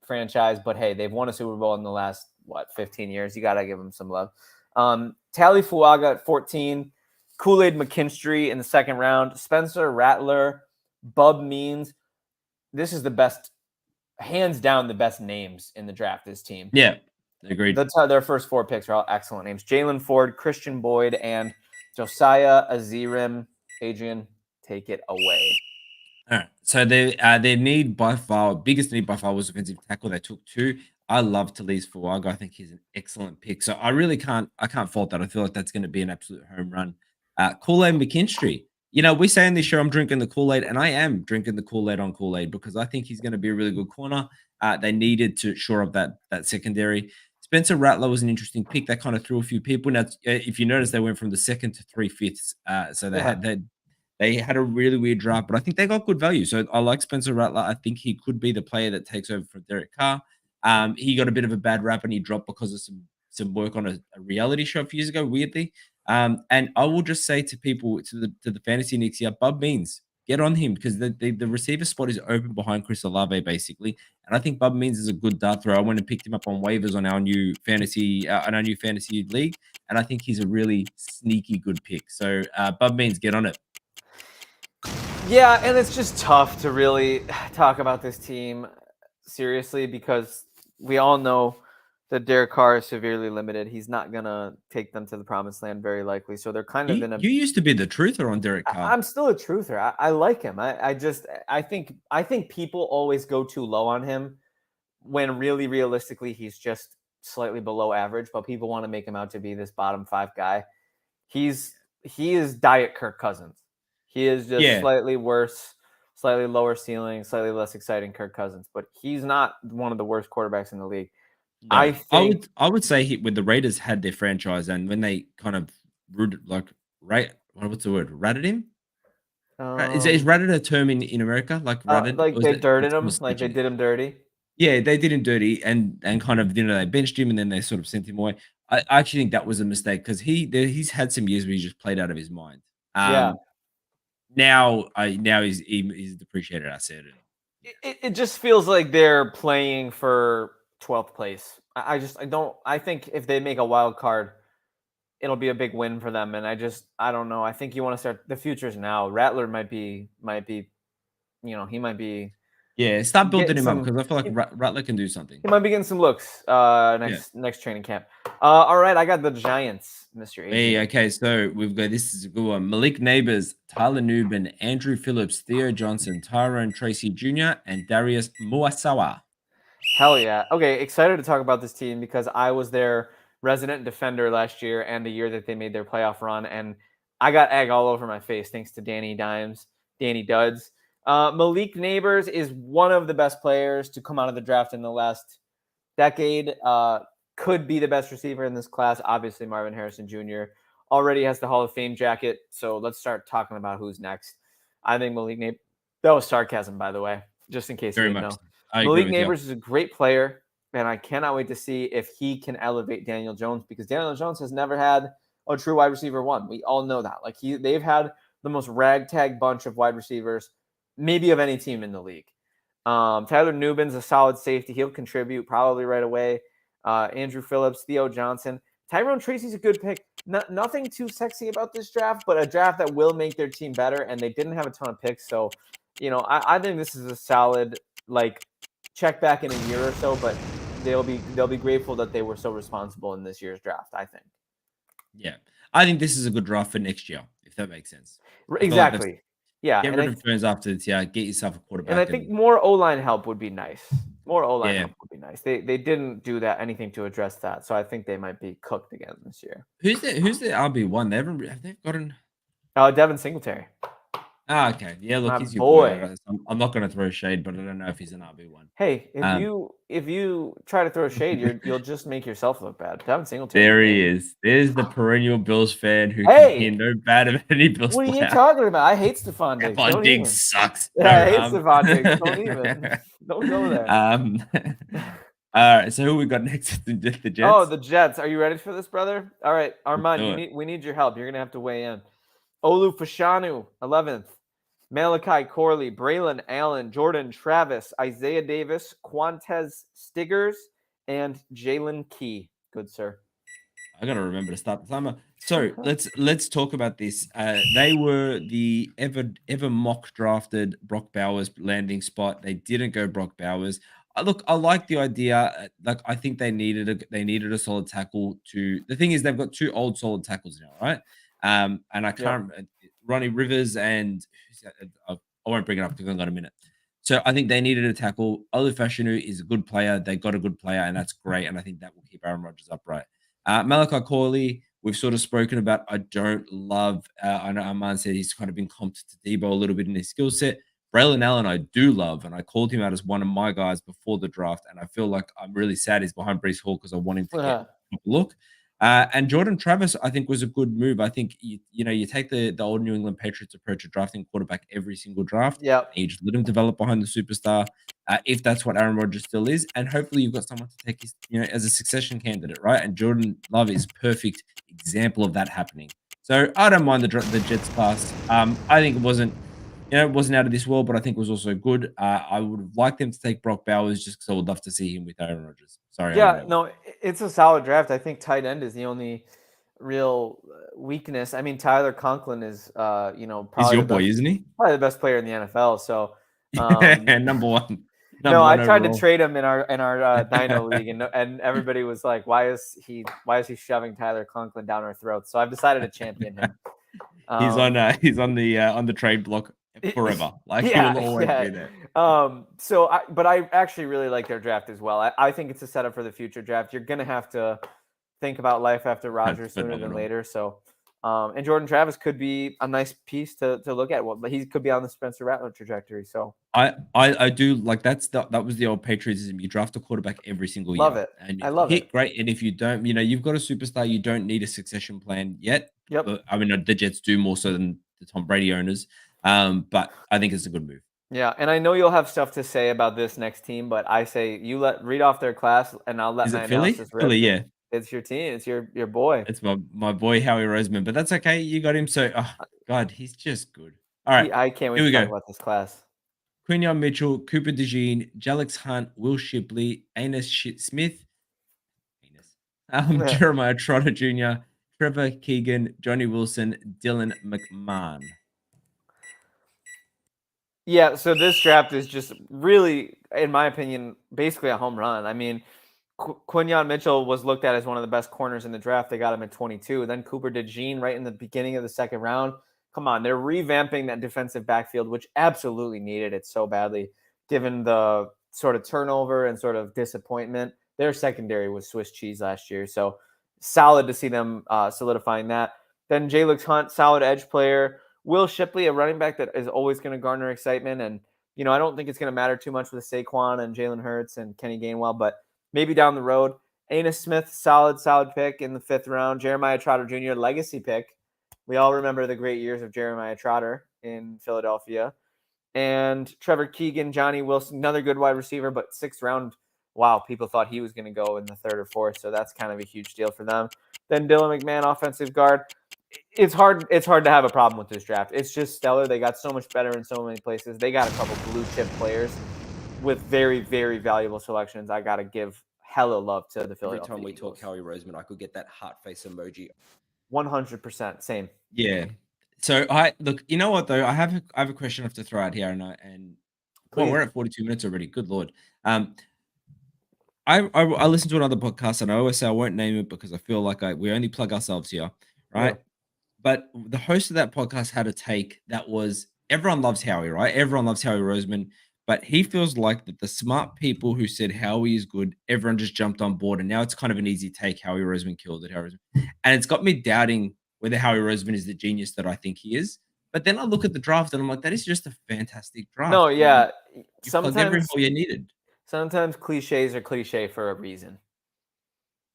franchise, but hey, they've won a Super Bowl in the last 15 years. You gotta give them some love. Tally Fuaga at 14, Kool-Aid McKinstry in the second round, Spencer Rattler, Bub Means. This is the best, hands down, the best names in the draft. This team, yeah. Agreed. Their first 4 picks are all excellent names. Jalen Ford, Christian Boyd, and Josiah Azirim. Adrian, take it away. All right. So their biggest need by far was offensive tackle. They took 2. I love Talise Fuaga. I think he's an excellent pick. So I really can't fault that. I feel like that's going to be an absolute home run. Kool-Aid McKinstry. You know, we say in this show I'm drinking the Kool-Aid, and I am drinking the Kool-Aid on Kool-Aid because I think he's going to be a really good corner. They needed to shore up that secondary. Spencer Rattler was an interesting pick. That kind of threw a few people. Now, if you notice, they went from the 2nd to 3/5. So they had a really weird draft, but I think they got good value. So I like Spencer Rattler. I think he could be the player that takes over from Derek Carr. He got a bit of a bad rap and he dropped because of some work on a reality show a few years ago, weirdly. And I will just say to people, to the fantasy next year, Bub Means, get on him because the receiver spot is open behind Chris Olave, basically. And I think Bub Means is a good dart thrower. I went and picked him up on waivers on our new fantasy league, and I think he's a really sneaky good pick. So Bub Means, get on it. Yeah, and it's just tough to really talk about this team seriously because we all know that Derek Carr is severely limited. He's not gonna take them to the promised land very likely. So they're kind of in a. You used to be the truther on Derek Carr. I'm still a truther. I like him. I think people always go too low on him when really realistically he's just slightly below average, but people want to make him out to be this bottom 5 guy. He is diet Kirk Cousins. He is just slightly worse, slightly lower ceiling, slightly less exciting Kirk Cousins, but he's not one of the worst quarterbacks in the league. No, I would say when the Raiders had their franchise and when they kind of what's the word? Ratted him? Is ratted a term in America? Like ratted? Like they dirted him, like they did him dirty. Yeah, they did him dirty and kind of they benched him and then they sort of sent him away. I actually think that was a mistake because he's had some years where he just played out of his mind. Yeah. Now he's a depreciated asset. It just feels like they're playing for 12th place. I think if they make a wild card, it'll be a big win for them. And I don't know. I think you want to start the futures now. Rattler might be, he might be. Yeah, start building him up because I feel like Rattler can do something. He might be getting some looks next training camp. All right, I got the Giants, Mr. A. Hey, okay, so we've got this is a good one. Malik Neighbors, Tyler Nubin, Andrew Phillips, Theo Johnson, Tyrone Tracy Jr., and Darius Muasawa. Hell yeah. Okay, excited to talk about this team because I was their resident defender last year and the year that they made their playoff run, and I got egg all over my face thanks to Danny Duds. Malik Neighbors is one of the best players to come out of the draft in the last decade. Could be the best receiver in this class. Obviously, Marvin Harrison Jr. already has the Hall of Fame jacket. So let's start talking about who's next. I think Malik Neighbors. That was sarcasm, by the way, just in case you didn't know. Malik Neighbors is a great player, and I cannot wait to see if he can elevate Daniel Jones because Daniel Jones has never had a true wide receiver one. We all know that. Like they've had the most ragtag bunch of wide receivers maybe of any team in the league. Tyler Nubin's a solid safety. He'll contribute probably right away. Andrew Phillips, Theo Johnson. Tyrone Tracy's a good pick. Nothing too sexy about this draft, but a draft that will make their team better, and they didn't have a ton of picks. So, I think this is a solid, check back in a year or so, but they'll be grateful that they were so responsible in this year's draft, I think. Yeah. I think this is a good draft for next year, if that makes sense. Exactly. Yeah, get rid of Burns after this year. Get yourself a quarterback. And I think more O-line help would be nice. Help would be nice. They didn't do anything to address that, so I think they might be cooked again this year. Who's the RB1? Have they gotten? Devin Singletary. Okay. Yeah, look, he's your boy. I'm not going to throw shade, but I don't know if he's an RB1. Hey, if you try to throw shade, you'll just make yourself look bad. Devin Singletary. There he is. There's the perennial Bills fan who can hear no bad about any Bills player. What are you talking about? I hate Stephon Diggs. Stephon Diggs sucks. Yeah, I hate Stephon Diggs. Don't even. Don't go there. All right, so who we got next? The Jets. Oh, the Jets. Are you ready for this, brother? All right, Armand, we need your help. You're gonna have to weigh in. Olu Fashanu, 11th. Malachi Corley, Braylon Allen, Jordan Travis, Isaiah Davis, Quantez Stiggers, and Jalen Key. Good, sir. I gotta remember to start the timer. So let's talk about this. They were the ever mock drafted Brock Bowers landing spot. They didn't go Brock Bowers. Look, I like the idea. I think they needed a solid tackle. The thing is, they've got two old solid tackles now, right? And I can't. Ronnie Rivers and I won't bring it up because I've got a minute. So I think they needed a tackle. Olu Fashanu is a good player. They got a good player, and that's great. And I think that will keep Aaron Rodgers upright. Malachi Corley, we've sort of spoken about. I don't love. I know Armand said he's kind of been comped to Debo a little bit in his skill set. Braylon Allen, I do love, and I called him out as one of my guys before the draft. And I feel like I'm really sad he's behind Breece Hall because I want him to get a look. And Jordan Travis, I think, was a good move. I think you take the old New England Patriots approach of drafting quarterback every single draft. Yeah, you just let him develop behind the superstar, if that's what Aaron Rodgers still is, and hopefully you've got someone to take his, as a succession candidate, right? And Jordan Love is perfect example of that happening. So I don't mind the Jets pass. I think it wasn't out of this world, but I think it was also good. I would have liked them to take Brock Bowers just because I would love to see him with Aaron Rodgers. Sorry. Yeah, no, it's a solid draft. I think tight end is the only real weakness. I mean, Tyler Conklin is, probably he's your boy, isn't he? Probably the best player in the NFL. So, number one. No, I one tried to overall. trade him in our Dino league, and everybody was like, "Why is he shoving Tyler Conklin down our throats?" So I've decided to champion him. He's on the trade block forever. Like he will always yeah. be there. But I actually really like their draft as well. I think it's a setup for the future draft. You're gonna have to think about life after That's Rodgers sooner than phenomenal. later. So, and Jordan Travis could be a nice piece to look at. Well, he could be on the Spencer Rattler trajectory. So I do like that was the old patriotism. You draft a quarterback every single love year, it. and I if you love it. hit, great, and if you don't, you've got a superstar. You don't need a succession plan yet. Yep. But, I mean, the Jets do more so than the Tom Brady owners. But I think it's a good move. Yeah, and I know you'll have stuff to say about this next team, but I say you read off their class, and I'll let Is my it Philly? analysis rip Philly, because yeah. it's your team, it's your boy. It's my boy Howie Roseman, but that's okay. You got him. So, oh, God, he's just good. All right, I can't wait here to we talk go. about this class. Quinion Mitchell, Cooper DeJean, Jelix Hunt, Will Shipley, Smith, Jeremiah Trotter Jr., Trevor Keegan, Johnny Wilson, Dylan McMahon. Yeah, so this draft is just really, in my opinion, basically a home run. I mean, Quinyon Mitchell was looked at as one of the best corners in the draft. They got him at 22. Then Cooper DeJean right in the beginning of the second round. Come on, they're revamping that defensive backfield, which absolutely needed it so badly, given the sort of turnover and sort of disappointment. Their secondary was Swiss cheese last year, so solid to see them solidifying that. Then Jalix Hunt, solid edge player. Will Shipley, a running back that is always going to garner excitement, and I don't think it's going to matter too much with Saquon and Jalen Hurts and Kenny Gainwell, but maybe down the road. Aina Smith, solid pick in the 5th round. Jeremiah Trotter Jr., legacy pick. We all remember the great years of Jeremiah Trotter in Philadelphia. And Trevor Keegan, Johnny Wilson, another good wide receiver, but 6th round, wow, people thought he was going to go in the 3rd or 4th, so that's kind of a huge deal for them. Then Dylan McMahon, offensive guard. It's hard to have a problem with this draft. It's just stellar. They got so much better in so many places. They got a couple blue chip players with very, very valuable selections. I got to give hella love to the Philadelphia Every time we Eagles. talk Howie Roseman, I could get that heart face emoji. 100%. Same. Yeah. So I look, you know what though? I have a question I have to throw out here, and well, we're at 42 minutes already. Good Lord. I listened to another podcast, and I always say I won't name it because I feel like we only plug ourselves here, right? Yeah. But the host of that podcast had a take that was everyone loves Howie, right? Everyone loves Howie Roseman, but he feels like that the smart people who said Howie is good, everyone just jumped on board, and now it's kind of an easy take. Howie Roseman killed it. Howie Roseman. And it's got me doubting whether Howie Roseman is the genius that I think he is. But then I look at the draft and I'm like, that is just a fantastic draft. No, yeah. You plugged every hole you needed. Sometimes cliches are cliche for a reason.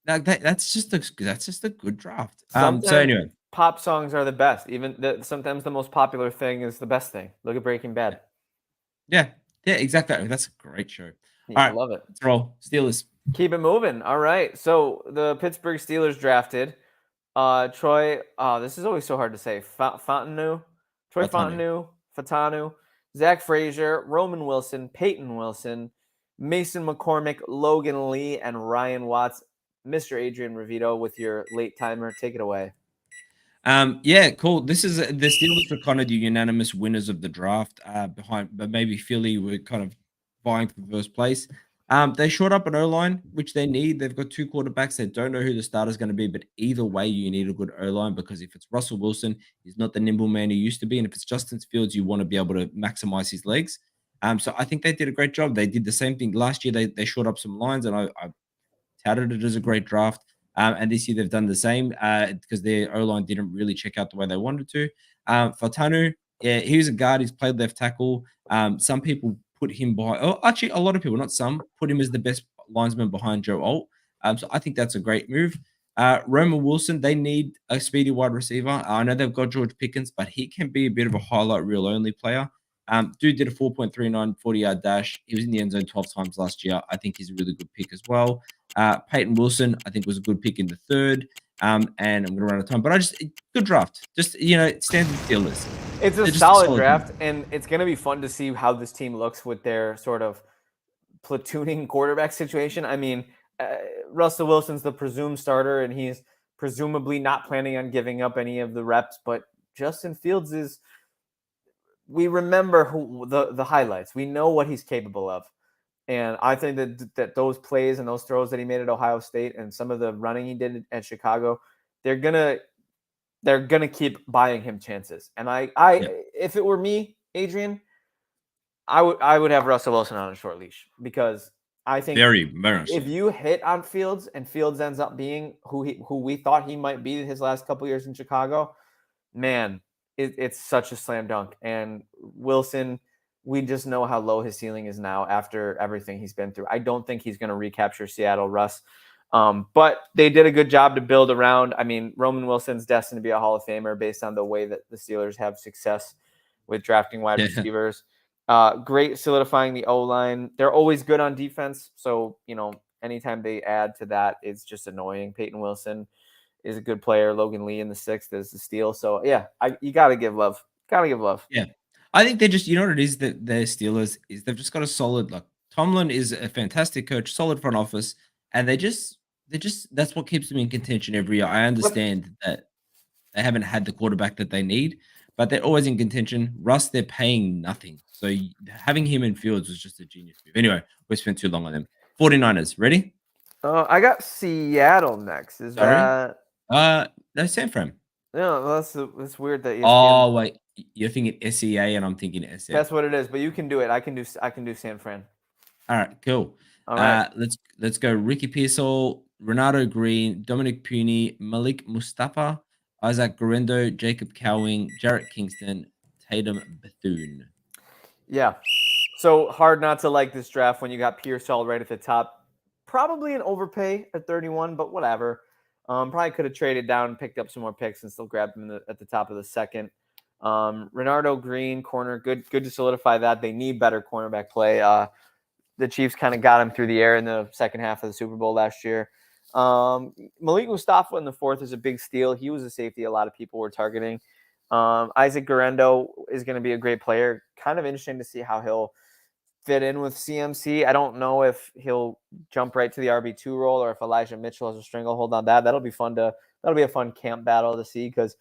That's just a good draft. Sometimes so anyway, pop songs are the best. Even sometimes the most popular thing is the best thing. Look at Breaking Bad. Yeah, exactly. That's a great show. Yeah, All I right, love it. let's roll. Steelers. Keep it moving. All right. So the Pittsburgh Steelers drafted Troy. This is always so hard to say. Fontenot, Troy Fautanu. Fatanu, Zach Frazier, Roman Wilson, Peyton Wilson, Mason McCormick, Logan Lee, and Ryan Watts. Mr. Adrian Revito with your late timer. Take it away. Yeah, cool. This is the Steelers were kind of the unanimous winners of the draft. But maybe Philly were kind of vying for first place. They short up an O-line, which they need. They've got 2 quarterbacks. They don't know who the starter is going to be, but either way, you need a good O-line because if it's Russell Wilson, he's not the nimble man he used to be, and if it's Justin Fields, you want to be able to maximize his legs. So I think they did a great job. They did the same thing last year. They short up some lines, and I touted it as a great draft. And this year they've done the same because their O-line didn't really check out the way they wanted to. Fautanu, yeah, he was a guard. He's played left tackle. Some people put him behind. Oh, actually, a lot of people, not some, put him as the best linesman behind Joe Alt. So I think that's a great move. Roman Wilson, they need a speedy wide receiver. I know they've got George Pickens, but he can be a bit of a highlight reel only player. Dude did a 4.39 40-yard dash. He was in the end zone 12 times last year. I think he's a really good pick as well. Peyton Wilson, I think, was a good pick in the 3rd. And I'm going to run out of time, but good draft. Just, standard Steelers. It's a solid draft, and it's going to be fun to see how this team looks with their sort of platooning quarterback situation. I mean, Russell Wilson's the presumed starter, and he's presumably not planning on giving up any of the reps, but Justin Fields is – we remember the highlights. We know what he's capable of. And I think that those plays and those throws that he made at Ohio State and some of the running he did at Chicago, they're gonna keep buying him chances. And if it were me, Adrian, I would have Russell Wilson on a short leash because I think very much. if you hit on Fields and Fields ends up being who we thought he might be his last couple years in Chicago, man, it's such a slam dunk. And Wilson, we just know how low his ceiling is now after everything he's been through. I don't think he's going to recapture Seattle, Russ. But they did a good job to build around. I mean, Roman Wilson's destined to be a Hall of Famer based on the way that the Steelers have success with drafting wide receivers. Great solidifying the O-line. They're always good on defense. So, anytime they add to that, it's just annoying. Peyton Wilson is a good player. Logan Lee in the 6th is the steal. So, yeah, you got to give love. Got to give love. Yeah. I think they just, what it is that the Steelers is they've just got a solid, Tomlin is a fantastic coach, solid front office, and they just that's what keeps them in contention every year. I understand that they haven't had the quarterback that they need, but they're always in contention. Russ, they're paying nothing. So having him in Fields was just a genius move. Anyway, we spent too long on them. 49ers, ready? I got Seattle next. Is Sorry? that no, San Fran. No, that's weird that Oh, wait. You're thinking SEA and I'm thinking SF. That's what it is, but you can do it. I can do San Fran. All right, cool. All right. Let's go Ricky Pearsall, Renato Green, Dominic Puny, Malik Mustafa, Isaac Guerrero, Jacob Cowing, Jarrett Kingston, Tatum Bethune. Yeah. So hard not to like this draft when you got Pearsall right at the top. Probably an overpay at 31, but whatever. Probably could have traded down and picked up some more picks and still grabbed him at the top of the second. Renardo Green, corner, good to solidify that. They need better cornerback play. The Chiefs kind of got him through the air in the second half of the Super Bowl last year. Malik Mustafa in the 4th is a big steal. He was a safety a lot of people were targeting. Isaac Guerrero is going to be a great player. Kind of interesting to see how he'll fit in with CMC. I don't know if he'll jump right to the RB2 role or if Elijah Mitchell has a stranglehold on that. That'll be a fun camp battle to see because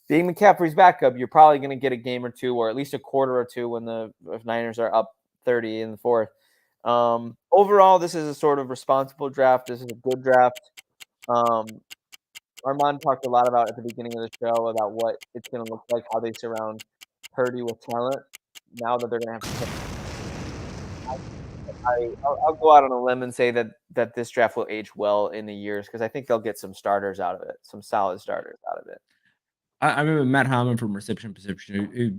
being McCaffrey's backup, you're probably going to get a game or two or at least a quarter or two when the Niners are up 30 in the 4th. Overall, this is a sort of responsible draft. This is a good draft. Armand talked a lot about at the beginning of the show about what it's going to look like, how they surround Purdy with talent. Now that they're going to have I'll go out on a limb and say that this draft will age well in the years because I think they'll get some starters out of it, some solid starters out of it. I remember Matt Harmon from Reception Perception, who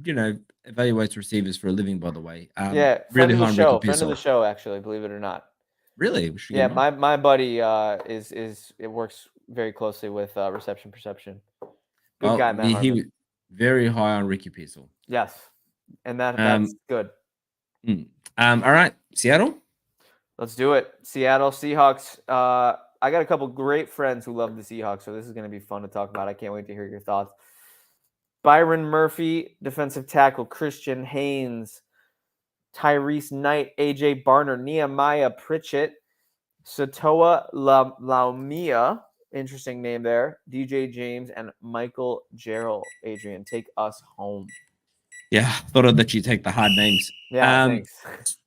evaluates receivers for a living, by the way. Yeah, really friend of high the show, actually, believe it or not. Really? Yeah, my buddy it works very closely with Reception Perception. Good guy, Matt Harmon. He was very high on Ricky Pearsall. Yes, and that's good. All right, Seattle. Let's do it. Seattle Seahawks. I got a couple great friends who love the Seahawks, so this is going to be fun to talk about. I can't wait to hear your thoughts. Byron Murphy, defensive tackle. Christian Haynes, Tyrese Knight, AJ Barner, Nehemiah Pritchett, Satoa Laumia, interesting name there, DJ James, and Michael Jarrell. Adrian, take us home. Yeah, thought I'd let you take the hard names. Yeah, thanks.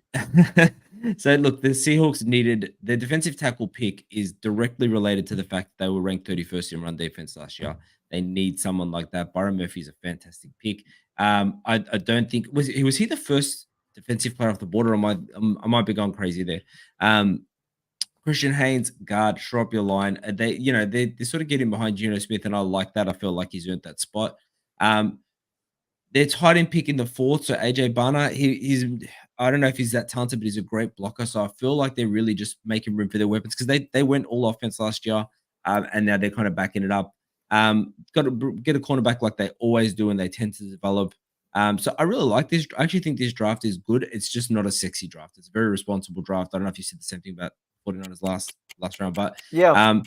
So look, the Seahawks needed their defensive tackle pick is directly related to the fact that they were ranked 31st in run defense last year. They need someone like that. Byron Murphy is a fantastic pick. I don't think was he the first defensive player off the board, or I might be going crazy there. Christian Haynes, guard, shore up your line. They sort of get in behind Geno Smith, and I like that. I feel like he's earned that spot. Their tight end pick in the 4th, so AJ Barner, he's I don't know if he's that talented, but he's a great blocker. So I feel like they're really just making room for their weapons because they went all offense last year, and now they're kind of backing it up. Got to get a cornerback like they always do, and they tend to develop. So I really like this. I actually think this draft is good. It's just not a sexy draft. It's a very responsible draft. I don't know if you said the same thing about 49ers last round, but yeah.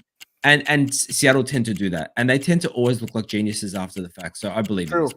And Seattle tend to do that, and they tend to always look like geniuses after the fact. So I believe True.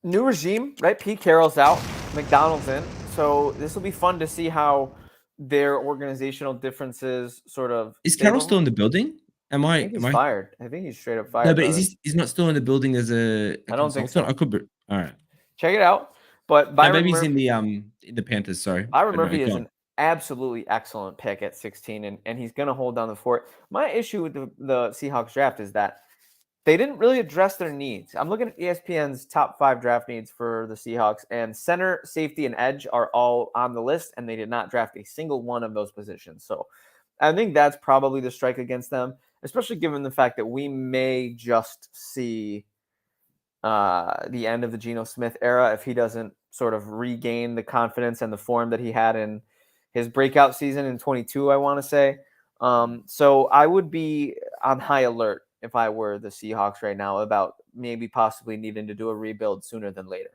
New regime, right? Pete Carroll's out, McDonald's in. So this will be fun to see how their organizational differences sort of. Is Carroll still in the building? I think he's fired. I think he's straight up fired. No, but he's not still in the building as a I don't think so. I could be. All right. Check it out. But Byron maybe Murphy, he's in the Panthers. Sorry, Byron Murphy is an absolutely excellent pick at 16, and he's going to hold down the fort. My issue with the Seahawks draft is that they didn't really address their needs. I'm looking at ESPN's top 5 draft needs for the Seahawks, and center, safety, and edge are all on the list, and they did not draft a single one of those positions. So I think that's probably the strike against them, especially given the fact that we may just see the end of the Geno Smith era if he doesn't sort of regain the confidence and the form that he had in his breakout season in 22, I want to say. So I would be on high alert if I were the Seahawks right now about maybe possibly needing to do a rebuild sooner than later.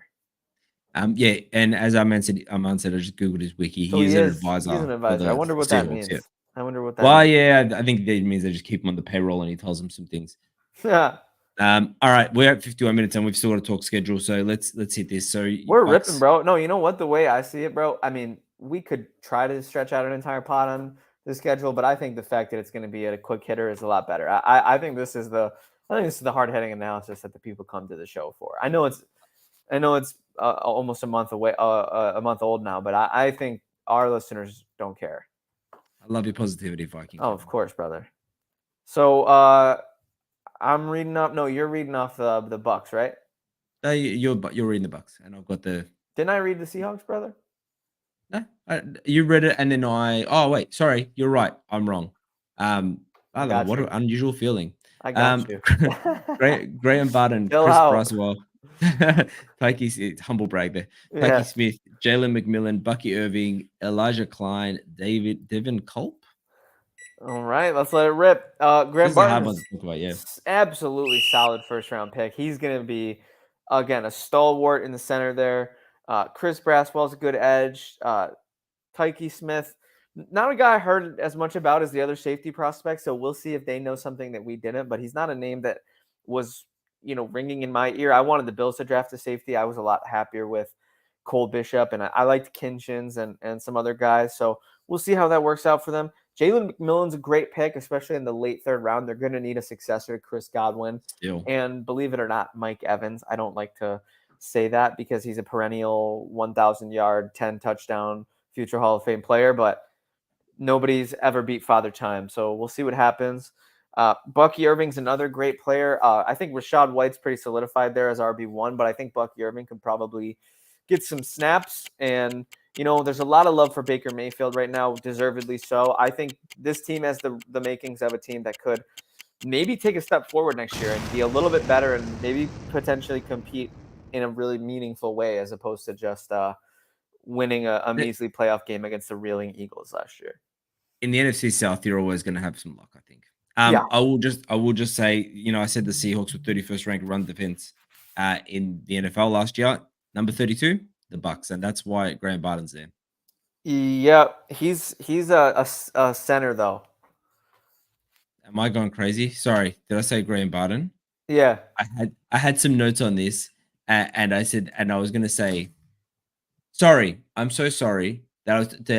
Yeah, and as I mentioned, I just googled his wiki. So He is an he's advisor an for advisor. I the wonder what that Seahawks. means. Yeah. I wonder what that Well, means. yeah, I think that means they just keep him on the payroll and he tells them some things. Yeah. All right, we're at 51 minutes and we've still got to talk schedule. So let's hit this. So We're ripping, bro. No, you know what? The way I see it, bro, I mean, we could try to stretch out an entire pot on the schedule, but I think the fact that it's going to be a quick hitter is a lot better. I think this is the hard hitting analysis that the people come to the show for. I know it's almost a month away, a month old now, but I think our listeners don't care. I love your positivity, Viking. Oh, of course, brother. So I'm reading up. No, you're reading off the Bucks, right? You're reading the Bucks, and I've got the. Didn't I read the Seahawks, brother? No, you read it, and then I. Oh wait, sorry, you're right. I'm wrong. What an unusual feeling. I got you. Graham Barton, Chill Chris out. Braswell, Tyke, humble brag there. Yeah. Tyke Smith, Jalen McMillan, Bucky Irving, Elijah Klein, Devin Culp. All right, let's let it rip. Graham Barton, absolutely solid first round pick. He's going to be, again, a stalwart in the center there. Chris Braswell's a good edge. Tyke Smith, not a guy I heard as much about as the other safety prospects, so we'll see if they know something that we didn't, but he's not a name that was, ringing in my ear. I wanted the Bills to draft a safety. I was a lot happier with Cole Bishop, and I liked Kinchins and some other guys, so we'll see how that works out for them. Jalen McMillan's a great pick, especially in the late third round. They're going to need a successor to Chris Godwin. Still. And believe it or not, Mike Evans. I don't like to say that because he's a perennial 1,000-yard, 10-touchdown future Hall of Fame player, but nobody's ever beat Father Time. So we'll see what happens. Bucky Irving's another great player. I think Rachaad White's pretty solidified there as RB1, but I think Bucky Irving could probably get some snaps. And there's a lot of love for Baker Mayfield right now, deservedly so. I think this team has the makings of a team that could maybe take a step forward next year and be a little bit better and maybe potentially compete in a really meaningful way as opposed to just winning a measly playoff game against the reeling Eagles last year. In the NFC South, you're always going to have some luck, I think. I will just say, I said the Seahawks were 31st ranked run defense in the NFL last year. Number 32, the Bucks, and that's why Graham Barton's there. Yeah, he's a center though. Am I going crazy? Sorry, did I say Graham Barton? Yeah, I had some notes on this, and I said, and I was going to say, sorry, I'm so sorry. That was they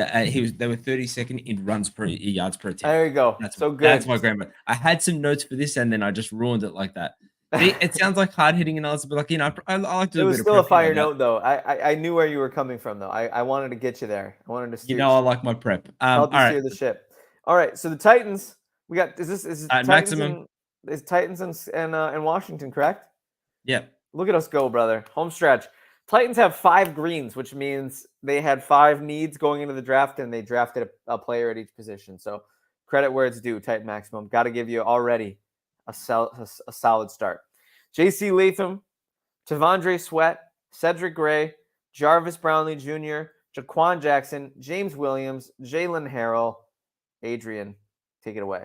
were 32nd in runs per yards per attempt. There you go. That's so good. That's my Graham. I had some notes for this, and then I just ruined it like that. It sounds like hard hitting analysis, but I like to do a bit of prep. It was still a fire note, though. I knew where you were coming from, though. I wanted to get you there. I wanted to steer. I like my prep. Help you steer the ship. All right. So the Titans, we got. Is Titans maximum? Is Titans and Washington correct? Yeah. Look at us go, brother. Home stretch. Titans have 5 greens, which means they had 5 needs going into the draft, and they drafted a player at each position. So credit where it's due. Titan maximum. Got to give you already a solid start. J.C. Latham, Tavondre Sweat, Cedric Gray, Jarvis Brownlee Jr., Jaquan Jackson, James Williams, Jalen Harrell, Adrian. Take it away.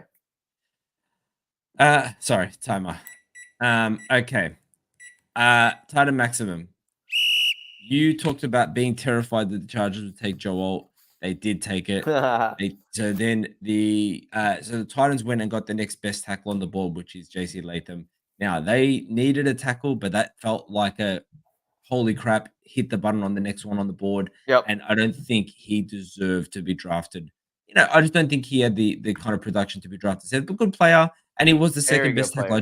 Sorry, timer. Okay. Titan maximum. You talked about being terrified that the Chargers would take Joe Alt. They did take it. So the Titans went and got the next best tackle on the board, which is J.C. Latham. Now, they needed a tackle, but that felt like a holy crap, hit the button on the next one on the board. Yep. And I don't think he deserved to be drafted. I just don't think he had the kind of production to be drafted. He's a good player, and he was the second best tackle.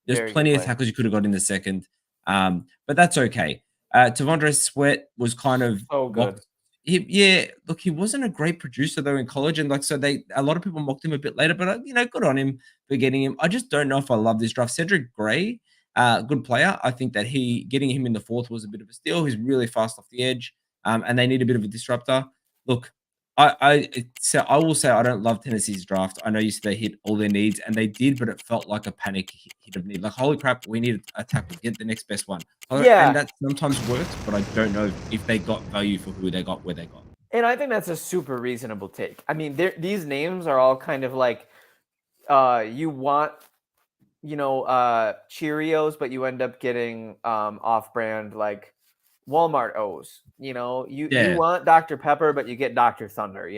There's plenty of tackles you could have got in the second. But that's okay. Tavondre Sweat was kind of so good. Look, he wasn't a great producer though in college, and like so a lot of people mocked him a bit later, but good on him for getting him. I just don't know if I love this draft. Cedric Gray, good player. I think that getting him in the fourth was a bit of a steal. He's really fast off the edge, and they need a bit of a disruptor. Look, I will say I don't love Tennessee's draft. I know you said they hit all their needs, and they did, but it felt like a panic hit of need. Like, holy crap, we need a tackle. Get the next best one. Yeah. And that sometimes works, but I don't know if they got value for who they got, where they got. And I think that's a super reasonable take. I mean, these names are all kind of like, you want, Cheerios, but you end up getting off-brand like Walmart O's. You want Dr. Pepper, but you get Dr. Thunder.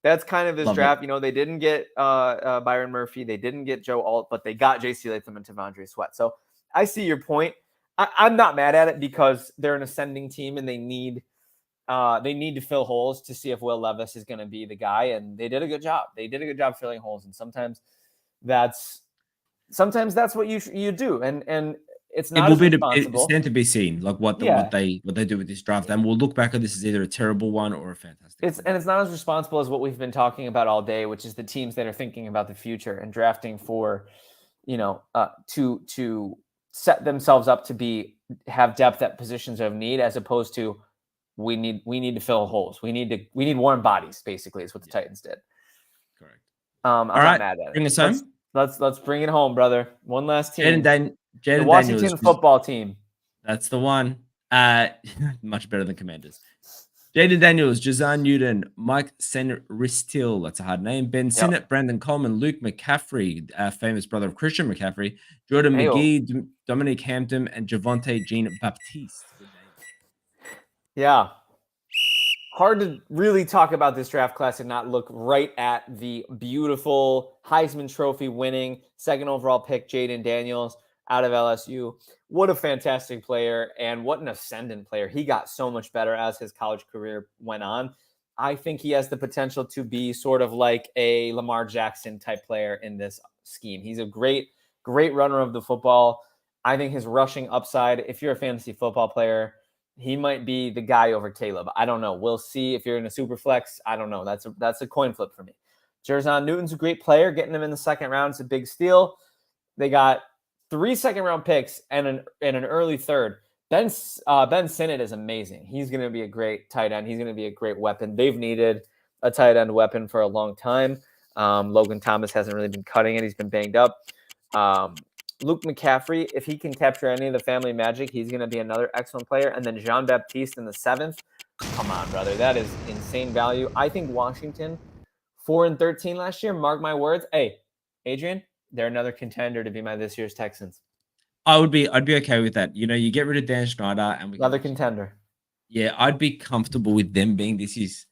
That's kind of this draft. They didn't get Byron Murphy, they didn't get Joe Alt, but they got J.C. Latham and Tavondre Sweat. So I see your point. I'm not mad at it because they're an ascending team and they need to fill holes to see if Will Levis is going to be the guy. And they did a good job. They did a good job filling holes. And sometimes that's what you do. And it's not it's stand to be seen, like what they do with this draft. And we'll look back at this as either a terrible one or a fantastic one. It's not as responsible as what we've been talking about all day, which is the teams that are thinking about the future and drafting for, to set themselves up to have depth at positions of need, as opposed to we need to fill holes. We need warm bodies, basically, is what the Titans did. Correct. I'm not mad at it. Bring us home. Let's bring it home, brother. One last team. Jaden the Washington Daniels, football team. That's the one. Much better than Commanders. Jaden Daniels, Jazan Newton, Mike Senristil, that's a hard name, Ben Sinnott, Brandon Coleman, Luke McCaffrey, famous brother of Christian McCaffrey, Jordan McGee, Dominic Hampton, and Javonte Jean-Baptiste. Yeah. Hard to really talk about this draft class and not look right at the beautiful Heisman Trophy winning second overall pick, Jaden Daniels, out of LSU. What a fantastic player, and what an ascendant player. He got so much better as his college career went on. I think he has the potential to be sort of like a Lamar Jackson type player in this scheme. He's a great runner of the football. I think his rushing upside, if you're a fantasy football player, he might be the guy over Caleb. I don't know. We'll see. If you're in a super flex, I don't know. That's a coin flip for me. Jerzon Newton's a great player. Getting him in the second round is a big steal. They got 3 second-round picks and an early third. Ben Sinnott is amazing. He's going to be a great tight end. He's going to be a great weapon. They've needed a tight end weapon for a long time. Logan Thomas hasn't really been cutting it. He's been banged up. Luke McCaffrey, if he can capture any of the family magic, he's going to be another excellent player. And then Jean-Baptiste in the 7th. Come on, brother. That is insane value. I think Washington, 4-13 last year, mark my words. Hey, Adrian, they're another contender to be my this year's Texans. I'd be okay with that. You get rid of Dan Schneider and another contender. Yeah, I'd be comfortable with them being this is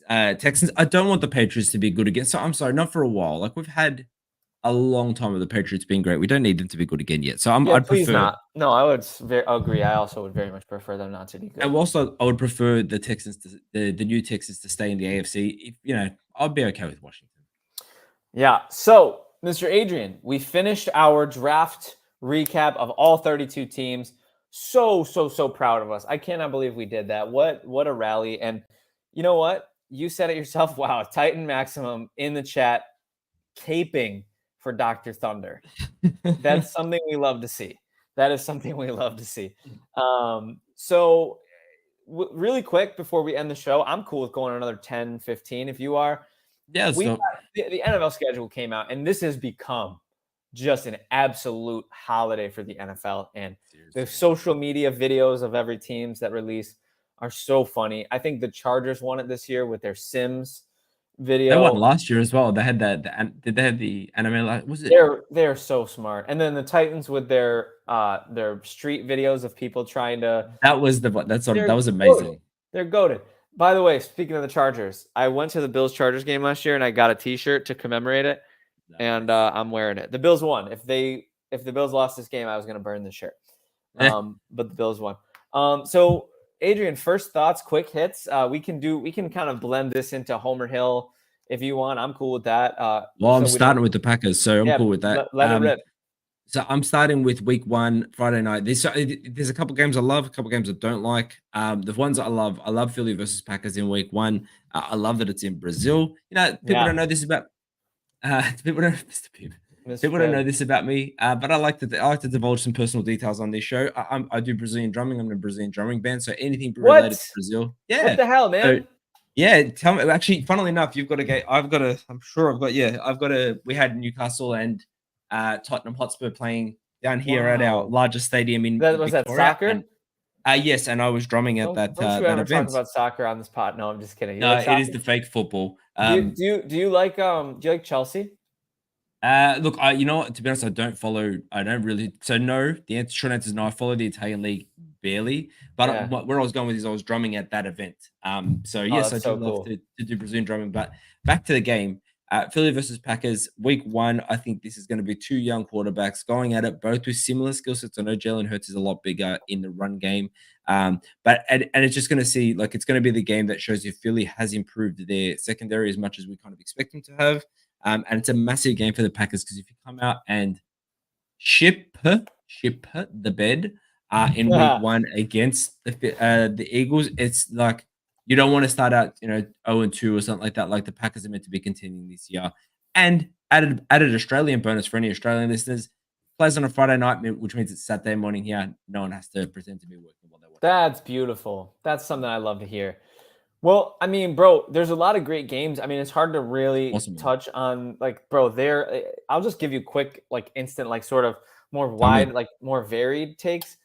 Texans. I don't want the Patriots to be good again. So I'm sorry, not for a while. Like, we've had a long time of the Patriots being great. We don't need them to be good again yet. So I'd prefer not. No, I would agree. I also would very much prefer them not to be good. And also, I would prefer the Texans the new Texans to stay in the AFC. I'd be okay with Washington. Yeah. So, Mr. Adrian, we finished our draft recap of all 32 teams. So proud of us. I cannot believe we did that. What a rally. And you know what? You said it yourself. Wow. Titan Maximum in the chat, caping for Dr. Thunder. That's something we love to see. That is something we love to see. So really quick before we end the show, I'm cool with going another 10, 15 if you are. Yeah. The NFL schedule came out, and this has become just an absolute holiday for the NFL. And the social media videos of every teams that release are so funny. I think the Chargers won it this year with their Sims video. They won last year as well. They had did they have the anime? Was it? They're so smart. And then the Titans with their street videos of people trying to. That was amazing. Goated. They're goated. By the way, speaking of the Chargers, I went to the Bills-Chargers game last year and I got a T-shirt to commemorate it, and I'm wearing it. The Bills won. If the Bills lost this game, I was going to burn this shirt. But the Bills won. So Adrian, first thoughts, quick hits. We can kind of blend this into Homer Hill if you want. I'm cool with that. I'm starting with the Packers, so I'm cool with that. Let it rip. So I'm starting with week 1, Friday night. There's a couple games I love, a couple games I don't like. The ones I love Philly versus Packers in week 1. I love that it's in Brazil. People don't know this about people don't Mr. Pibb. Mr. People don't know Pibb. this about me, but I like to divulge some personal details on this show. I do Brazilian drumming. I'm in a Brazilian drumming band, so anything What? related to Brazil, What yeah. the hell, So man? yeah, tell me. Actually, funnily enough, you've got a game. I've got a. I'm sure I've got. Yeah, I've got a. We had Newcastle and Tottenham Hotspur playing down here at our Wow. largest stadium in Was that Victoria, and soccer? yes, and I was drumming at Don't you that ever talk event. about soccer on this pod? No, I'm just kidding. You No, like it is soccer? the fake football. Do you like Chelsea? Look, you know what? To be honest, I don't follow. I don't really. So no, short answer is no. I follow the Italian league barely. But Yeah. where I was going with is I was drumming at that event. So Oh, yes, I that's do so love cool. to do Brazilian drumming. But back to the game, Philly versus Packers, week 1. I think this is going to be 2 young quarterbacks going at it, both with similar skill sets. I know Jalen Hurts is a lot bigger in the run game, but it's just going to see like it's going to be the game that shows if Philly has improved their secondary as much as we kind of expect them to have. And it's a massive game for the Packers because if you come out and ship the bed in week 1 against the Eagles, it's like you don't want to start out 0-2 or something like that. Like the Packers are meant to be contending this year. And added Australian bonus for any Australian listeners. Plays on a Friday night, which means it's Saturday morning here. No one has to pretend to be working while they're watching. That's beautiful. That's something I love to hear. Well, I mean, bro, there's a lot of great games. I mean, it's hard to really Awesome. touch on, like, bro, I'll just give you quick, like, instant, like, sort of more Tell me. wide, like, more varied takes.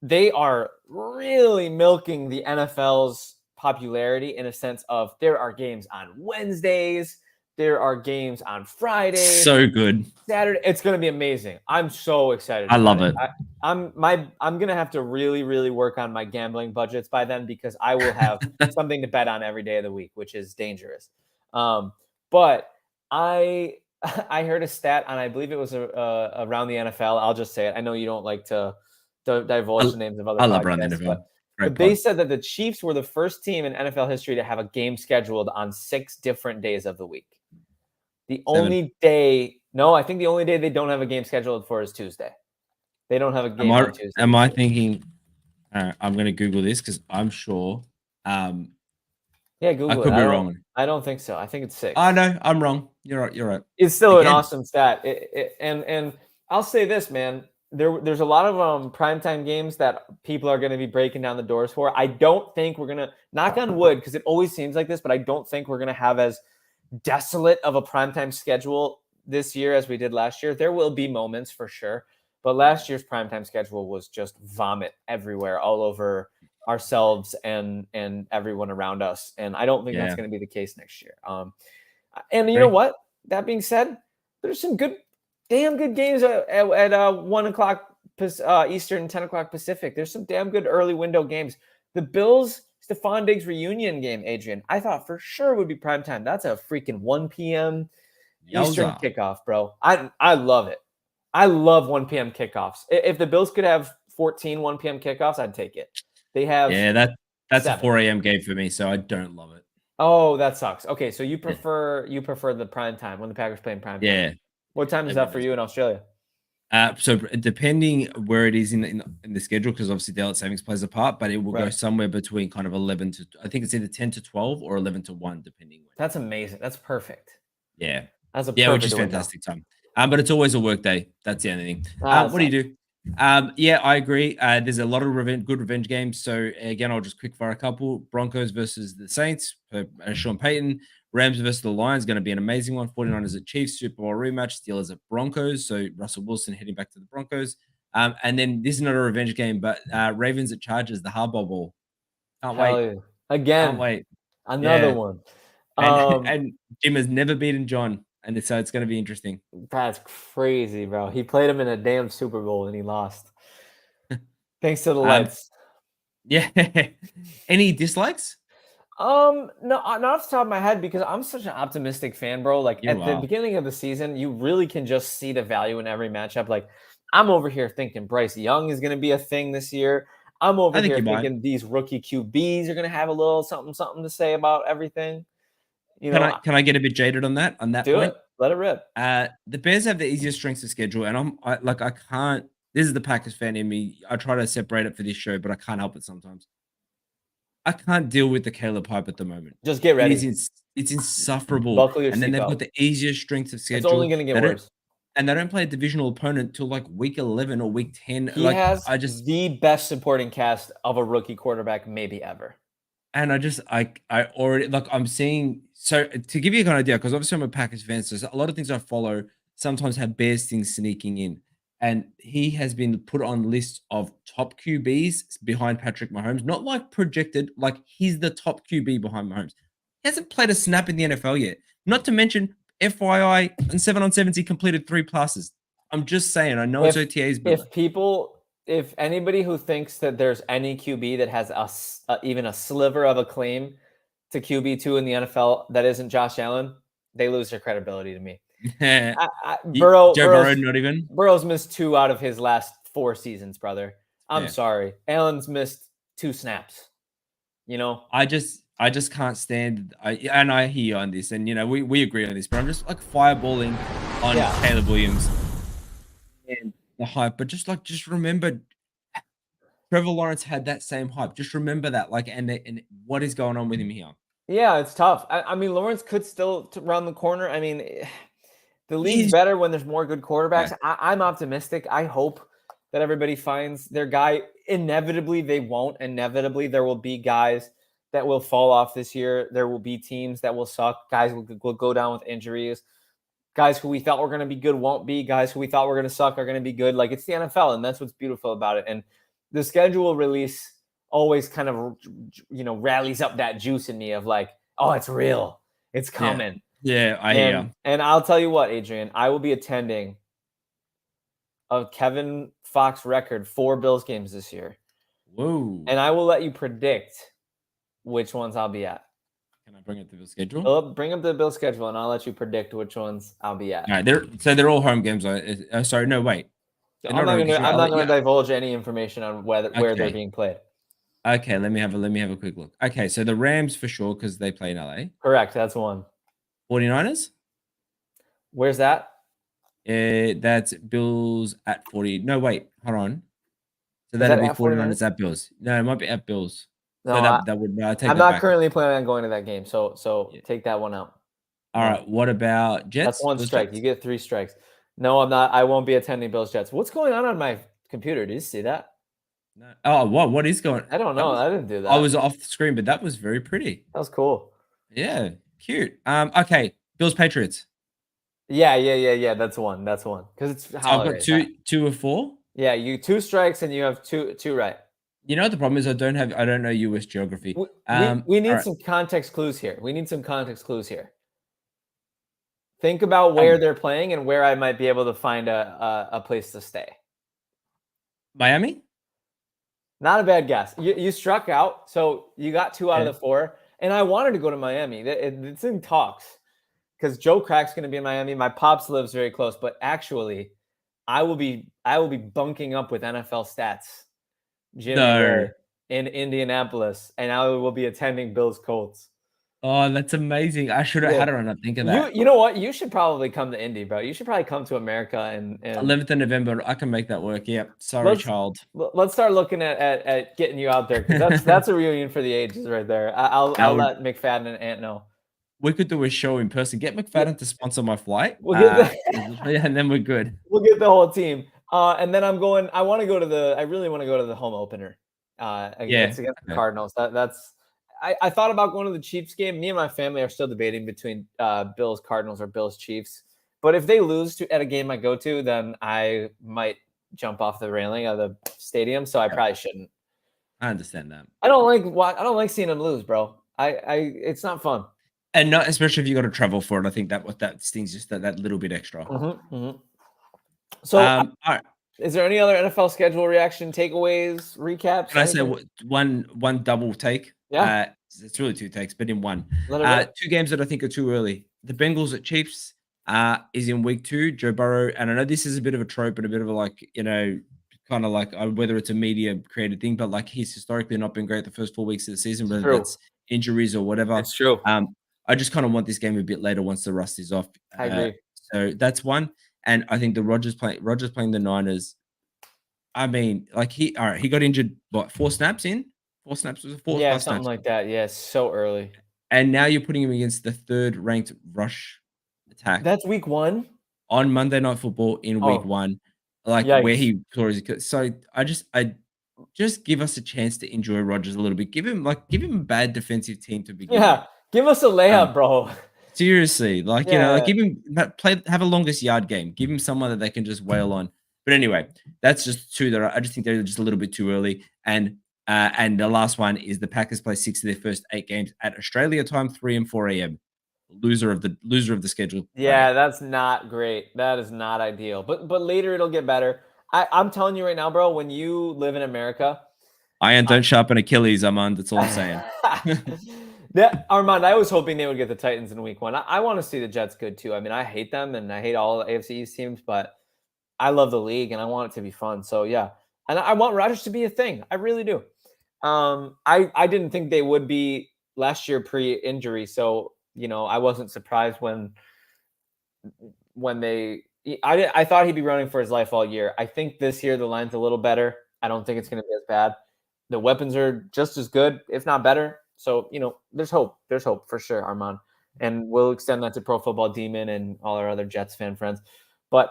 They are really milking the NFL's popularity in a sense of there are games on Wednesdays, there are games on Fridays, So good. Saturday. It's going to be amazing. I'm so excited. I about love it. I'm going to have to really, really work on my gambling budgets by then because I will have something to bet on every day of the week, which is dangerous. But I I heard a stat, and I believe it was around the NFL. I'll just say it. I know you don't like to divulge the names of other I love running podcasts, NFL. but they said that the Chiefs were the first team in NFL history to have a game scheduled on 6 different days of the week. The 7. only day, no, I think the only day they don't have a game scheduled for is Tuesday. They don't have a game on Tuesday. Am I thinking? I'm going to Google this because I'm sure. Yeah, Google I could be wrong. I don't think so. I think it's 6. Oh no, I'm wrong. You're right. You're right. It's still an awesome stat. And I'll say this, man. There's a lot of primetime games that people are going to be breaking down the doors for. I don't think we're going to, knock on wood, because it always seems like this, but I don't think we're going to have as desolate of a primetime schedule this year as we did last year. There will be moments for sure, but last year's primetime schedule was just vomit everywhere, all over ourselves and everyone around us. And I don't think that's going to be the case next year. And you know what? That being said, there's some damn good games at 1 o'clock Eastern, 10 o'clock Pacific. There's some damn good early window games. The Bills Stephon Diggs reunion game, Adrian, I thought for sure would be prime time. That's a freaking 1 p.m. Eastern kickoff, bro. I love it. I love 1 p.m. kickoffs. If the Bills could have 14 1 p.m. kickoffs, I'd take it. They have that's 7. A 4 a.m. game for me, so I don't love it. Oh, that sucks. Okay, so you prefer the prime time when the Packers play in prime time. Yeah. What time is that for you in Australia? So depending where it is in the schedule, because obviously daylight savings plays a part, but it will go somewhere between kind of 11 to, I think it's either 10 to 12 or 11 to 1, depending. That's amazing. That's perfect. Yeah. That's a which is fantastic time. But it's always a work day. That's the only thing. What do you do? Yeah, I agree. There's a lot of good revenge games. So again, I'll just quick fire a couple. Broncos versus the Saints, Sean Payton. Rams versus the Lions, going to be an amazing one. 49ers at Chiefs, Super Bowl rematch. Steelers at Broncos. So Russell Wilson heading back to the Broncos. And then this is not a revenge game, but Ravens at Chargers, the Hardball Bowl. Can't wait. Again. Can't wait. Another one. And Jim has never beaten John. And so it's going to be interesting. That's crazy, bro. He played him in a damn Super Bowl and he lost. Thanks to the lights. Yeah. Any dislikes? No, not off the top of my head, because I'm such an optimistic fan, bro. Like at the beginning of the season, you really can just see the value in every matchup. Like I'm over here thinking Bryce Young is going to be a thing this year. I'm over here thinking these rookie QBs are going to have a little something to say about everything. Can I get a bit jaded on that? Do point? Let it rip. The Bears have the easiest strengths of schedule, and I can't. This is the Packers fan in me. I try to separate it for this show, but I can't help it sometimes. I can't deal with the Caleb hype at the moment. Just get ready. It's insufferable. Buckle your And then they've seatbelt. got the easiest strength of It's schedule. only going to get worse. And they don't play a divisional opponent till like week 11 or week 10. He has the best supporting cast of a rookie quarterback maybe ever. And I already like I'm seeing. So to give you an idea, because obviously I'm a Packers fan, so a lot of things I follow sometimes have Bears things sneaking in. And he has been put on lists of top QBs behind Patrick Mahomes, not like projected, like he's the top QB behind Mahomes. He hasn't played a snap in the NFL yet. Not to mention, FYI, in 7-on-7s, he completed 3 passes. I'm just saying, I know it's OTAs, but if anybody who thinks that there's any QB that has even a sliver of a claim to QB2 in the NFL that isn't Josh Allen, they lose their credibility to me. Joe Burrow, not even. Burrow's missed 2 out of his last 4 seasons, brother. I'm sorry. Allen's missed 2 snaps. You know, I just can't stand. I hear you on this, and you know we agree on this, but I'm just like fireballing on Caleb Williams and the hype. But just remember, Trevor Lawrence had that same hype. Just remember that, like, and what is going on with him here? Yeah, it's tough. I mean, Lawrence could still run the corner. I mean, the league's better when there's more good quarterbacks. Yeah. I'm optimistic. I hope that everybody finds their guy. Inevitably, they won't. Inevitably, there will be guys that will fall off this year. There will be teams that will suck. Guys will go down with injuries. Guys who we thought were going to be good won't be. Guys who we thought were going to suck are going to be good. Like, it's the NFL, and that's what's beautiful about it. And the schedule release always kind of, rallies up that juice in me of like, oh, it's real. It's coming. Yeah, I hear. And I'll tell you what, Adrian, I will be attending a Kevin Fox record 4 Bills games this year. Whoa. And I will let you predict which ones I'll be at. Can I bring up the Bills schedule? Bring up the Bills schedule, and I'll let you predict which ones I'll be at. All right, they're all home games. Sorry, no, wait. I'm not going to divulge any information on where they're being played. Okay, let me have a quick look. Okay, so the Rams for sure because they play in LA. Correct, that's one. 49ers? Where's that? That's Bills at 40. No, wait, hold on. So that'll be 49ers at Bills. No, it might be at Bills. No, so that would take I'm not currently planning on going to that game, so take that one out. All right, what about Jets? That's 1 strike. Jets? You get 3 strikes. No, I'm not. I won't be attending Bills Jets. What's going on my computer? Did you see that? No. Oh, what is going on? I don't know. I didn't do that. I was off the screen, but that was very pretty. That was cool. Yeah, cute. Okay, Bills Patriots. Yeah. That's one. Because it's holiday. I've got two or 4. Yeah, you 2 strikes and you have two right. You know what the problem is? I don't know US geography. We need some context clues here. Think about where they're playing and where I might be able to find a place to stay. Miami? Not a bad guess. You struck out, so you got 2 out of the 4. And I wanted to go to Miami. It's in talks because Joe Crack's going to be in Miami. My pops lives very close, but actually, I will be bunking up with NFL Stats, Jimmy in Indianapolis, and I will be attending Bills Colts. Oh, that's amazing. I should have had her on. I think of that. You know what? You should probably come to Indy, bro. You should probably come to America and 11th of November. I can make that work. Yeah. Sorry, child. Let's start looking at getting you out there because that's a reunion for the ages right there. I'll let McFadden and Ant know. We could do a show in person. Get McFadden to sponsor my flight. We'll get and then we're good. We'll get the whole team. And then I really want to go to the home opener against the Cardinals. I thought about going to the Chiefs game. Me and my family are still debating between Bills Cardinals or Bills Chiefs. But if they lose at a game I go to, then I might jump off the railing of the stadium. So I probably shouldn't. I understand that. I don't like seeing them lose, bro. It's not fun. And not especially if you got to travel for it. I think that stings just that little bit extra. So, all right. Is there any other NFL schedule reaction, takeaways, recaps? Can I say one double take? Yeah. It's really 2 takes, but in one. 2 games that I think are too early. The Bengals at Chiefs is in week 2. Joe Burrow, and I know this is a bit of a trope and a bit of a kind of like whether it's a media created thing, but like he's historically not been great the first 4 weeks of the season, whether that's injuries or whatever. It's true. I just kind of want this game a bit later once the rust is off. I agree. So that's one. And I think the Rogers playing the Niners. I mean, like he got injured, what, 4 snaps in? 4 snaps, was it 4 or Yeah, 5 something snaps? like that. Yeah, so early. And now you're putting him against the 3rd ranked rush attack That's week 1? on Monday Night Football in week Oh, 1, like where yikes. he tore his. So I just give us a chance to enjoy Rodgers a little bit. Give him a bad defensive team to begin with. Yeah, give us a layup, bro. Seriously, like, like Yeah. give him have a longest yard game. Give him someone that they can just wail on. But anyway, that's just 2 that I just think they're just a little bit too early. And the last one is the Packers play 6 of their first 8 games at Australia time, 3 and 4 a.m. Loser of the schedule. Yeah, that's not great. That is not ideal. But later it'll get better. I'm telling you right now, bro, when you live in America, Iron don't sharpen Achilles, Armand. That's all I'm saying. Armand, I was hoping they would get the Titans in week 1. I want to see the Jets good too. I mean, I hate them and I hate all the AFC East teams, but I love the league and I want it to be fun. So yeah, and I want Rodgers to be a thing. I really do. I didn't think they would be last year pre-injury, so I wasn't surprised when they. I thought he'd be running for his life all year. I think this year the line's a little better. I don't think it's going to be as bad. The weapons are just as good, if not better. So there's hope. There's hope for sure, Armand, and we'll extend that to Pro Football Demon and all our other Jets fan friends. But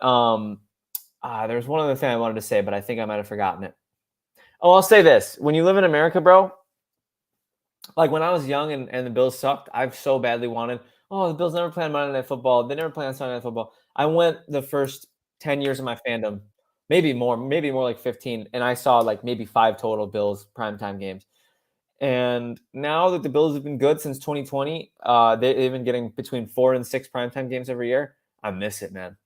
there's one other thing I wanted to say, but I think I might have forgotten it. Oh, I'll say this. When you live in America, bro, like when I was young and the Bills sucked, I've so badly wanted, the Bills never play on Monday Night Football. They never play on Sunday Night Football. I went the first 10 years of my fandom, maybe more like 15, and I saw like maybe 5 total Bills primetime games. And now that the Bills have been good since 2020, they've been getting between 4 and 6 primetime games every year. I miss it, man.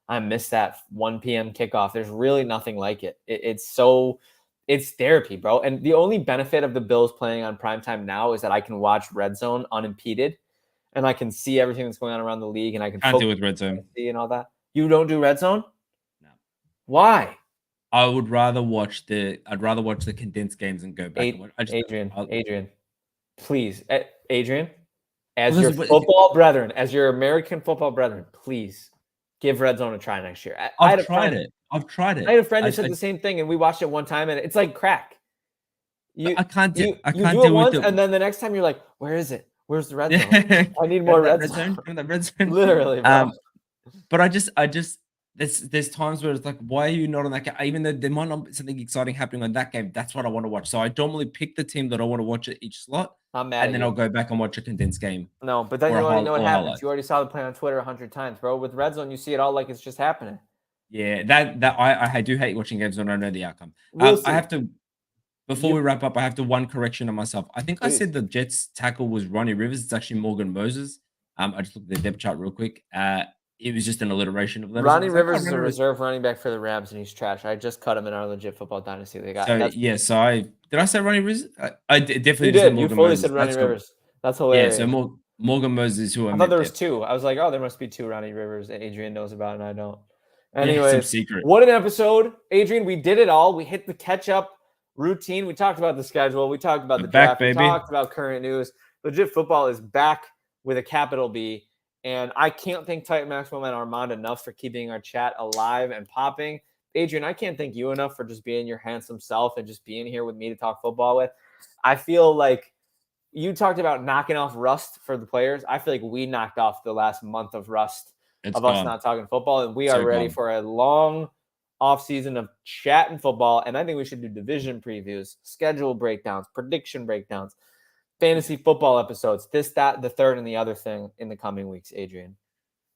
I miss that 1 p.m. kickoff. There's really nothing like it. It's therapy, bro. And the only benefit of the Bills playing on primetime now is that I can watch Red Zone unimpeded and I can see everything that's going on around the league and I can Can't do with Red Zone. And all that. You don't do Red Zone? No. Why? I'd rather watch the condensed games and go back and watch. Adrian, please. Adrian, as Well, your football brethren, as your American football brethren, please give Red Zone a try next year. I've tried it. I had a friend who said the same thing, and we watched it one time, and it's like crack. I can't do it once, and then the next time you're like, "Where is it? Where's the Red Zone? I need more Red Zone." The Red Zone, literally. Bro. But I just there's times where it's like, why are you not on that game? Even though there might not be something exciting happening on that game, that's what I want to watch. So I normally pick the team that I want to watch at each slot. I'm mad. And then I'll go back and watch a condensed game. No, but then you already know what happens. You already saw the play on Twitter 100 times, bro. With Red Zone, you see it all like it's just happening. Yeah, I do hate watching games when I know the outcome. I have to, before we wrap up, I have to one correction on myself. I think I said the Jets tackle was Ronnie Rivers. It's actually Morgan Moses. I just looked at the depth chart real quick. It was just an alliteration of letters. Ronnie Rivers is a reserve running back for the Rams, and he's trash. I just cut him in our legit football dynasty. They got did I say Ronnie Rivers? I definitely did. You fully said Ronnie Rivers. That's hilarious. Yeah, so Morgan Moses, who I thought there was 2. I was like, there must be 2 Ronnie Rivers that Adrian knows about, and I don't. Anyways, secret. What an episode, Adrian. We did it all. We hit the catch-up routine. We talked about the schedule. We talked about the draft. We talked about current news. Legit football is back with a capital B. And I can't thank Titan Maximum and Armand enough for keeping our chat alive and popping. Adrian, I can't thank you enough for just being your handsome self and just being here with me to talk football with. I feel like you talked about knocking off rust for the players. I feel like we knocked off the last month of rust of us not talking football. And we are ready for a long offseason of chat and football. And I think we should do division previews, schedule breakdowns, prediction breakdowns, fantasy football episodes, this, that, the third, and the other thing in the coming weeks, Adrian.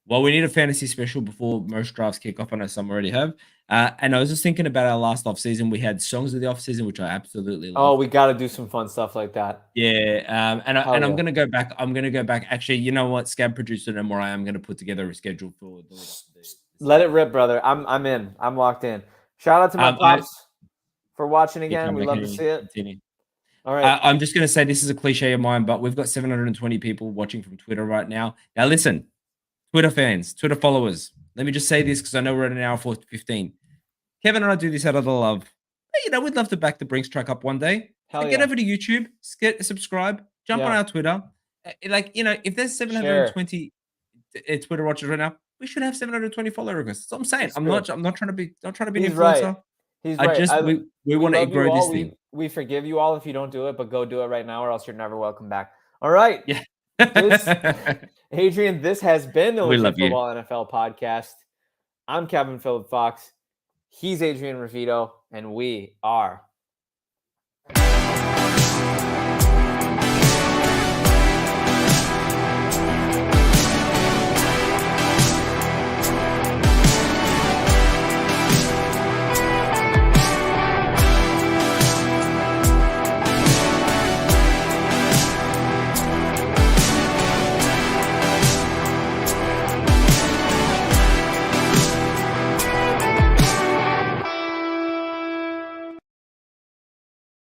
Well, we need a fantasy special before most drafts kick off. I know some already have. And I was just thinking about our last offseason. We had songs of the offseason, which I absolutely love. Oh, we got to do some fun stuff like that. Yeah. I'm going to go back. Actually, you know what? Scab producer no more. I am going to put together a schedule for Let it rip, brother. I'm in. I'm locked in. Shout out to my pops for watching again. We love to see it. Continue. All right. I'm just going to say this is a cliche of mine, but we've got 720 people watching from Twitter right now. Now, listen, Twitter fans, Twitter followers, let me just say this because I know we're at an hour 15. Kevin and I do this out of the love. But, we'd love to back the Brinks track up one day. Get over to YouTube, subscribe, jump on our Twitter. If there's 720 Twitter watchers right now, we should have 720 follow requests. That's what I'm saying. It's I'm true. not trying to be an He's influencer. right. He's I right. just we want to love grow you this all. thing. We forgive you all if you don't do it, but go do it right now, or else you're never welcome back. All right. Yeah. Adrian, this has been the We Legit love you. Football NFL podcast. I'm Kevin Phillip Fox. He's Adrian Revito, and we are